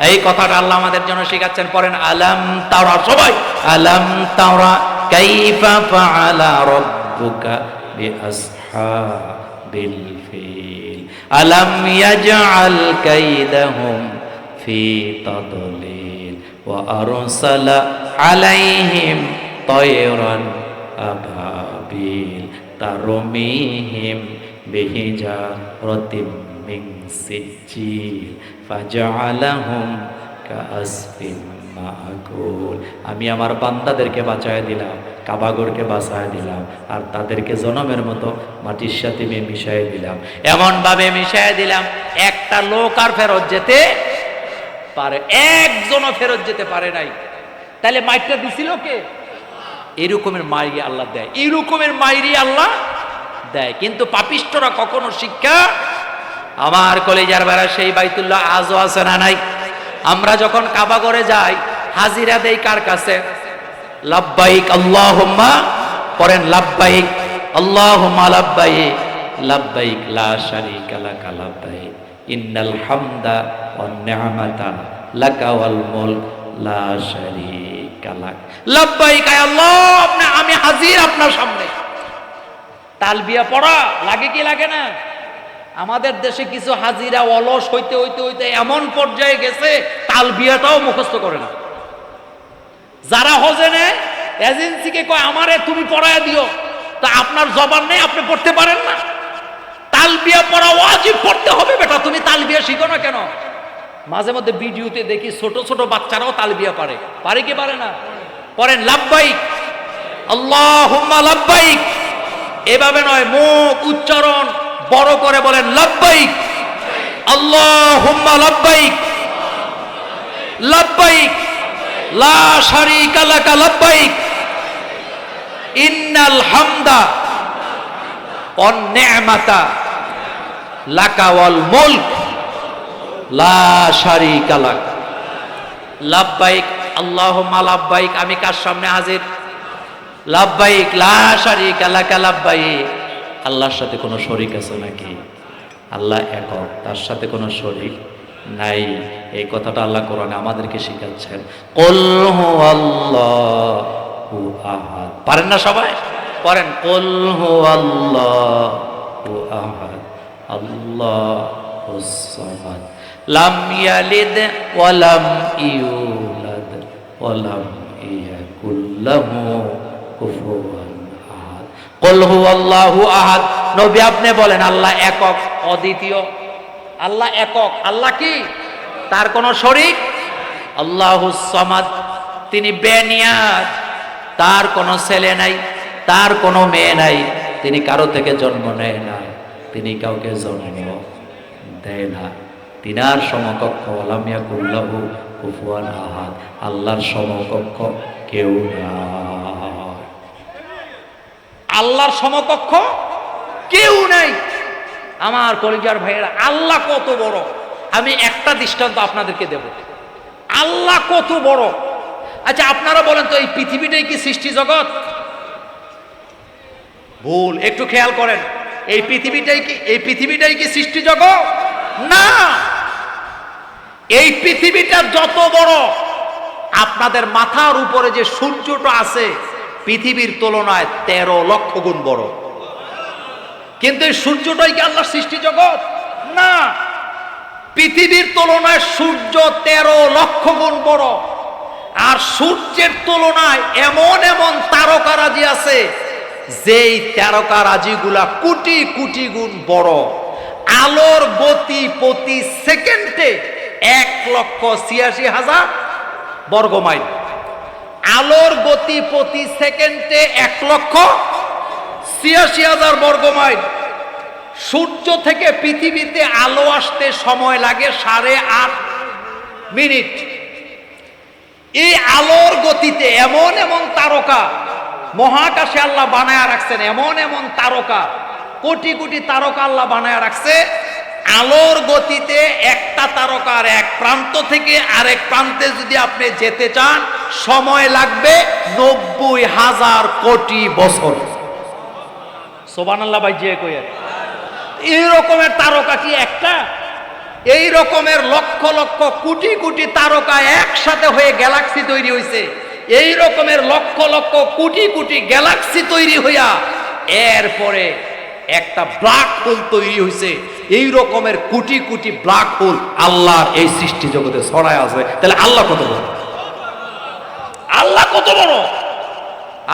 [SPEAKER 2] এই কথাটা আল্লাহ আমাদের জন্য শিখাচ্ছেন। পড়েন আলাম তারা, সবাই আলাম তারা কাইফা ফাআলা রাব্বুকা বিআসহাবিল ফিল আলাম ইয়াজআল কাইদাহুম ফি তাদলিল ওয়া আরসালা আলাইহিম তায়রান আবাবিল তারমিহিম বিহিজারাতিম মিন সিজ্জিল ফাজআলাহুম কাআসফিন মাকুল। আমি আমার বান্দাদেরকে বাঁচায় দিলাম, কাবাগরকে বাঁচায় দিলাম, আর তাদেরকে জনমের মতো মাটির সাথে মিশাই দিলাম, এমন ভাবে মিশাই দিলাম একটা লোক আর ফেরত যেতে পারে, একজনও ফেরত যেতে পারে নাই। তাহলে মাইরটা দিছিল কে? এরকমের মাইরি আল্লাহ দেয়, এরকমের মাইরি আল্লাহ দেয়। কিন্তু পাপিষ্টরা কখনো শিক্ষা, আমার কলেজার বেড়া সেই বাইতুল্লাহ আজও আছে না নাই? আমরা যখন কাবা করে যাই হাজিরা দেই কার কাছে? লাব্বাইক আল্লাহুম্মা, করেন লাব্বাইক আল্লাহুম্মা লাব্বাইক লাব্বাইক লা শারীকা লাকা লাব্বাইক ইন্নাল হামদা ওয়ান নি'মাতা লাকা ওয়াল মুলক লা শারীকা লাক। লাব্বাইক আয় আল্লাহ, আমি হাজির আপনার সামনে। তালবিয়া পড়া লাগে কি লাগে না? আমাদের দেশে কিছু হাজিরা অলস হইতে হইতে হইতে এমন পর্যায়ে গেছে তালবিয়াটাও মুখস্থ করে না। যারা হজে নেয় এজেন্সিকে কয় আমারে তুমি পড়ায় দিও, তা আপনার জবান নেই, আপনি পড়তে পারেন না। তালবিয়া পড়া ওয়াজিব, পড়তে হবে বেটা, তুমি তালবিয়া শিখো না কেন? মাঝে মধ্যে ভিডিওতে দেখি ছোট ছোট বাচ্চারাও তালবিয়া পারে, পারে কি পারে না? পড়েন লাব্বাইক আল্লাহুম্মা লাব্বাইক, এভাবে নয়, মুখ উচ্চারণ বড় করে বলেন লাব্বাইক আল্লাহুম্মা লাব্বাইক লাব্বাইক লা শারীকা লাকা লাব্বাইক ইন্নাল হামদা ওয়ান নি'মাতা লাকা ওয়াল মুলক লা শারীকা লাক। লাব্বাইক আল্লাহুম্মা লাব্বাইক, আমি কার সামনে হাজির? লাব্বাইক লা শারীকা লাকা লাব্বাইক। আল্লাহর সাথে কোনো শরীক আছে নাকি? আল্লাহ একক, তার সাথে কোনো শরীক নাই। এই কথাটা আল্লাহ কোরআনে আমাদেরকে শিখাচ্ছেন। কুল হুয়াল্লাহু আহাদ, পারেন না সবাই? পড়েন কুল হুয়াল্লাহু আহাদ আল্লাহুস সামাদ লাম ইয়ালিদ ওয়া লাম ইউলাদ ওয়া লাম ইয়াকুল লাহু কুফুয়ান আহাদ। কুল হুয়াল্লাহু আহাদ, নবী আপনি বলেন আল্লাহ একক, অদ্বিতীয়। আল্লাহ একক, আল্লাহ কি? তার কোনো শরীক। আল্লাহুস সামাদ, তিনি বেনিয়াদ, তার কোনো ছেলে নাই, তার কোনো মেয়ে নাই, তিনি কারো থেকে জন্ম নেয় না, তিনি কাউকে জন্ম দেয় না,
[SPEAKER 1] তিনার সমকক্ষ ওয়ালাম ইয়াকুল লাহু কুফুয়ান আহাদ, আল্লাহর সমকক্ষ কেউ না।
[SPEAKER 2] আল্লাহর সমকক্ষ কেউ নাই। আমার কলিজার ভাইয়েরা, আল্লাহ কত বড়, আমি একটা দৃষ্টান্ত আপনাদেরকে দেব। আল্লাহ কত বড়। আচ্ছা আপনারা বলেন তো, এই পৃথিবীটাই কি সৃষ্টি জগৎ? ভুল, একটু খেয়াল করেন। এই পৃথিবীটাই কি সৃষ্টি জগৎ? না। এই পৃথিবীটা যত বড়, আপনাদের মাথার উপরে যে সূর্যটা আছে পৃথিবীর তুলনায় 13 লক্ষ গুণ বড়। কিন্তু এই সূর্যটাই কি আল্লাহর সৃষ্টি জগৎ? না। পৃথিবীর তুলনায় সূর্য 13 লক্ষ গুণ বড়। আর সূর্যের তুলনায় এমন এমন তারকারাজি আছে যেই তারকারাজিগুলা কোটি কোটি গুণ বড়। আলোর গতি প্রতি সেকেন্ডে 1,86,000 বর্গমাইল। আলোর গতি প্রতি সেকেন্ডে 1,86,000 বর্গমাইল। সূর্য থেকে পৃথিবীতে আলো আসতে সময় লাগে 8.5 মিনিট। এই আলোর গতিতে এমন এমন তারকা মহাকাশে আল্লাহ বানায়া রাখছেন, এমন এমন তারকা, কোটি কোটি তারকা আল্লাহ বানায়া রাখছে। আলোর গতিতে একটা তারকার এক প্রান্ত থেকে আরেক প্রান্তে যদি আপনি যেতে চান সময় লাগবে 90,000 কোটি বছর। সুবহানাল্লাহ ভাই, যে কইেন। এই রকমের তারকা কি একটা? এই রকমের লক্ষ লক্ষ কোটি কোটি তারকা একসাথে হয়ে গ্যালাক্সি তৈরি হয়েছে। এই রকমের লক্ষ লক্ষ কোটি কোটি গ্যালাক্সি তৈরি হইয়া এরপরে একটা ব্ল্যাক হোল তৈরি হয়েছে। এই রকমের কোটি কোটি ব্ল্যাক হোল আল্লাহর এই সৃষ্টি জগতে ছড়ায় আছে। তাহলে আল্লাহ কত বড়? আল্লাহ কত বড়?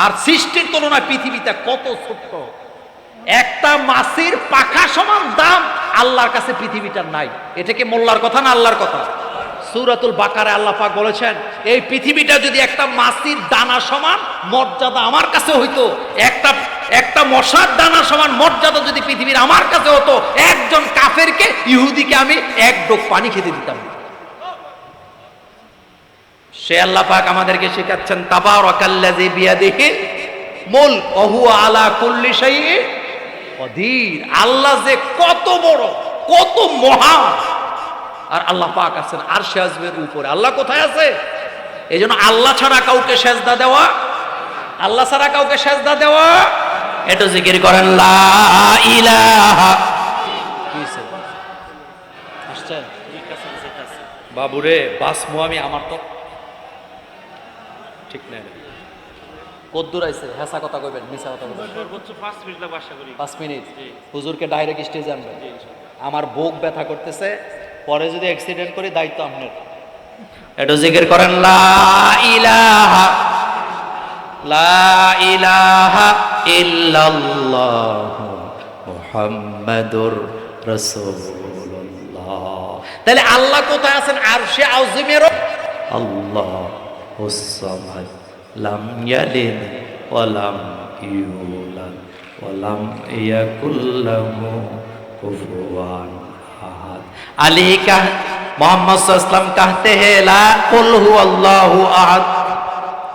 [SPEAKER 2] আর সৃষ্টির তুলনায় পৃথিবীতে কত ছোট্ট। একটা মাছির পাখা সমান দাম আল্লাহর কাছে পৃথিবীটার নাই। এটা কি মোল্লার কথা না আল্লাহর কথা? সূরাতুল বাকারা আল্লাহ পাক বলেছেন, এই পৃথিবীটা যদি একটা মাছির দানা সমান মর্যাদা আমার কাছে হইতো, একটা মশার দানা সমান মর্যাদা যদি পৃথিবীর আমার কাছে হতো, একজন কাফেরকে, ইহুদিকে আমি এক ডোক পানি খেতে দিতাম না। সে আল্লাহ পাক আমাদেরকে শেখাচ্ছেন, তাবারাকাল্লাযী বিয়াদিহি মুলক ওয়া হুয়া আলা কুল্লি শাইইন কদির। আল্লাহ যে কত বড়, কত মহান। আর আল্লাহ পাক আছেন আরশে আযমের উপরে। আল্লাহ কোথায় আছে? এই জন্য আল্লাহ ছাড়া কাউকে সেজদা দেওয়া, আল্লাহ ছাড়া কাউকে সেজদা দেওয়া। একটু জিকির করেন, লা ইলাহা। আসছেন বাবুরে, বাসমু আমি, আমার তো ঠিক নাই। কদ্দুর আইছে, হেসা কথা কইবেন, মিছা কথা কইবেন। 5 মিনিট হুজুরকে ডাইরেক্ট স্টেজে আনবেন। আমার বুক ব্যথা করতেছে, পরে যদি অ্যাক্সিডেন্ট করি দায়িত্ব আপনার। একটু জিকির করেন, লা ইলাহা, লা ইলাহা ইল্লাল্লাহ মুহাম্মাদুর রাসূলুল্লাহ। তাহলে আল্লাহ কোথায় আছেন? আরশে আযমের। আল্লাহুস সামাদ লাম ইয়ালিদ ওয়া লাম ইউলাদ ওয়া লাম ইয়াকুল লাহু কুফুয়ান আহাদ। আলী का मोहम्मद सल्लल्लाहु कहते हैं ला कुल हुवल्लाहु अहद।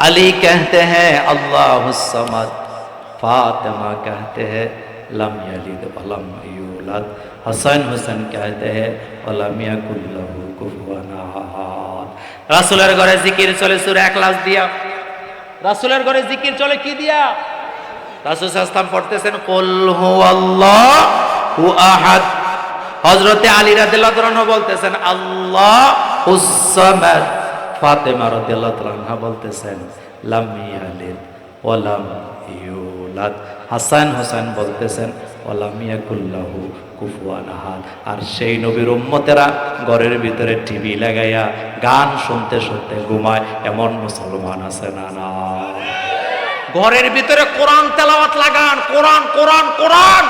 [SPEAKER 2] अली कहते हैं अल्लाहुस समद। फातिमा कहते हैं लम यलिद व लम यूलद। हसन हुसैन कहते हैं व लम यकुल लहू कुफुवन अहद। রাসূলের ঘরে জিকির চলে সূরা ইখলাস দিয়া। রাসূলের ঘরে জিকির চলে কি দিয়া? রাসূল সাল্লাল্লাহু আলাইহি ওয়াসাল্লাম পড়তেছেন কুল হুয়াল্লাহু আহাদ। হযরতে আলী রাদিয়াল্লাহু আনহু বলতেছেন আল্লাহুস সামাদ। ফাতেমা রাদিয়াল্লাহু আনহা বলতেছেন লাম ইয়ালিদ ওয়া লাম ইউলাদ। হাসান হোসেন বলতেছেন ওয়া লাম ইয়াকুল লাহু কুফুয়ান আহাদ। আর সেই নবীর উম্মতেরা ঘরের ভিতরে টিভি লাগাইয়া গান শুনতে শুনতে ঘুমায়, এমন মুসলমান আছে না? না। ঘরের ভিতরে কোরআন তেলাওয়াত লাগান, কোরআন কোরআন কোরআন।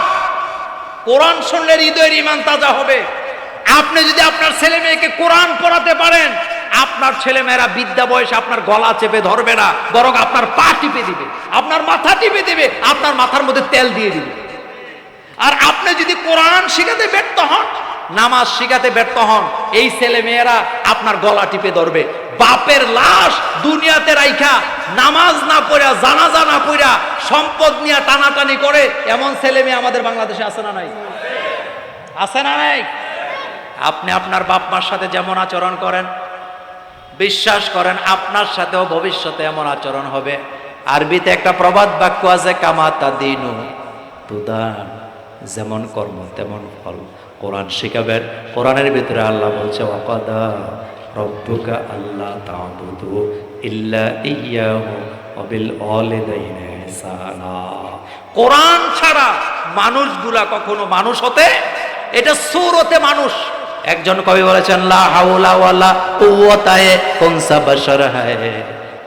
[SPEAKER 2] কোরআন শুনলে হৃদয়ের ঈমান তাজা হবে। আপনি যদি আপনার ছেলে মেয়েকে কোরআন পড়াতে পারেন, আপনার ছেলে মেয়েরা বিদ্যা বয়সে আপনার গলা চেপে ধরবে না, বরং আপনার পা টিপে দিবে, আপনার মাথা টিপে দিবে, আপনার মাথার মধ্যে তেল দিয়ে দিবে। আর আপনি যদি কোরআন শিখাতে ব্যর্থ হন, নামাজ শিখাতে ব্যর্থ হন, এই ছেলে মেয়েরা আপনার গলা টিপে ধরবে। বাপের লাশ দুনিয়াতে রাইখা নামাজ না পড়া, জানাজা না পড়া, সম্পদ নিয়ে টানাটানি করে এমন ছেলে মেয়ে আমাদের বাংলাদেশে আছে না নাই? আছে না নাই? আপনি আপনার বাপ মার সাথে যেমন আচরণ করেন, বিশ্বাস করেন আপনার সাথেও ভবিষ্যতে এমন আচরণ হবে। আরবিতে একটা প্রবাদ বাক্য আছে, কামাতা দিনু তুদান, যেমন কর্ম তেমন ফল। কোরআন শিখাবেন, কোরআনের ভিতরে আল্লাহ বলছে ওয়াকাদা রব্বুকা আল্লাহ তা'বুদু ইল্লা ইয়্যাহু ওয়া বিল ওয়ালিদাইনি ইহসানা। কোরআন ছাড়া মানুষগুলা কখনো মানুষ হতে, এটা সূরতে মানুষ। একজন কবি বলেছেন লা হাওলা ওয়ালা কুওয়াতা কুনসা বাশার হায়,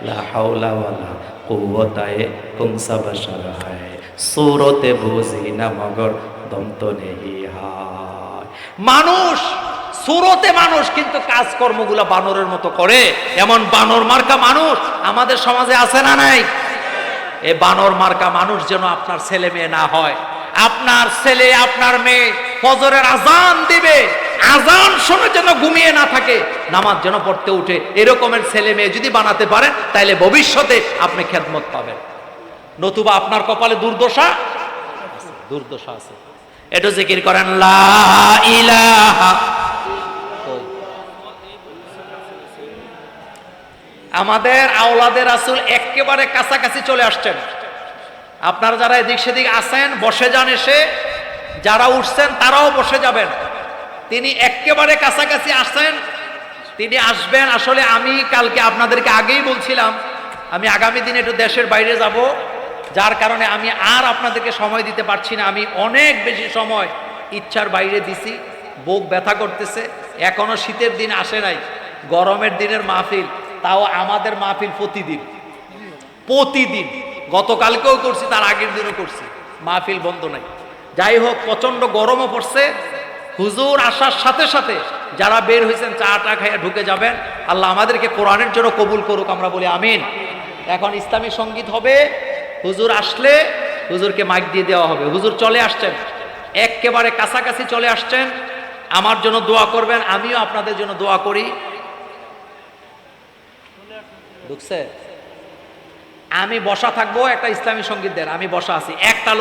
[SPEAKER 2] লা হাওলা ওয়ালা কুওয়াতা কুনসা বাশার হায়, সূরতে বুঝি না মগর দম তো নেহি হায়। মানুষ সূরতে মানুষ, কিন্তু কাজকর্মগুলো বানরের মতো করে। এমন বানর মার্কা মানুষ আমাদের সমাজে আছে না নাই? এই বানর মার্কা মানুষ যেন আপনার ছেলে মেয়ে না হয়। আপনার ছেলে আপনার মেয়ে ফজরের আজান দিবে, আজান শুনে যেন ঘুমিয়ে না থাকে, নামাজ যেন পড়তে উঠে। এরকমের ছেলে মেয়ে যদি বানাতে পারেন তাহলে ভবিষ্যতে আপনি খেদমত পাবেন। নতুবা আপনার কপালে দুর্দশা, দুর্দশা আছে। একটু জিকির করেন লা ইলাহা। আমাদের আওলাদের রাসূল একেবারে কাছাকাছি চলে আসছেন। আপনারা যারা এদিক সেদিক আছেন বসে যান, এসে যারা উঠছেন তারাও বসে যাবেন। তিনি একেবারে কাছাকাছি আসছেন, তিনি আসবেন। আসলে আমি কালকে আপনাদেরকে আগেই বলছিলাম আমি আগামী দিনে একটু দেশের বাইরে যাব, যার কারণে আমি আর আপনাদেরকে সময় দিতে পারছি না। আমি অনেক বেশি সময় ইচ্ছার বাইরে দিছি, বুক ব্যথা করতেছে। এখনো শীতের দিন আসে নাই, গরমের দিনের মাহফিল, তাও আমাদের মাহফিল প্রতিদিন প্রতিদিন। গতকালকেও করছি, তার আগের দিনও করছি, মাহফিল বন্ধ নাই। যাই হোক, প্রচন্ড গরমও পড়ছে। হুজুর আসার সাথে সাথে যারা বের হয়েছেন চা টা খাইয়া ঢুকে যাবেন। আল্লাহ আমাদেরকে কোরআনের জন্য কবুল করুক, আমরা বলি আমিন। এখন ইসলামী সঙ্গীত হবে, হুজুর আসলে হুজুরকে মাইক দিয়ে দেওয়া হবে। হুজুর চলে আসছেন, একেবারে কাছাকাছি চলে আসছেন। আমার জন্য দোয়া করবেন, আমিও আপনাদের জন্য দোয়া করি। ঢুকছে, আমি বসা থাকবো, একটা ইসলামী সঙ্গীত দেন, আমি বসা আছি। একটা লোক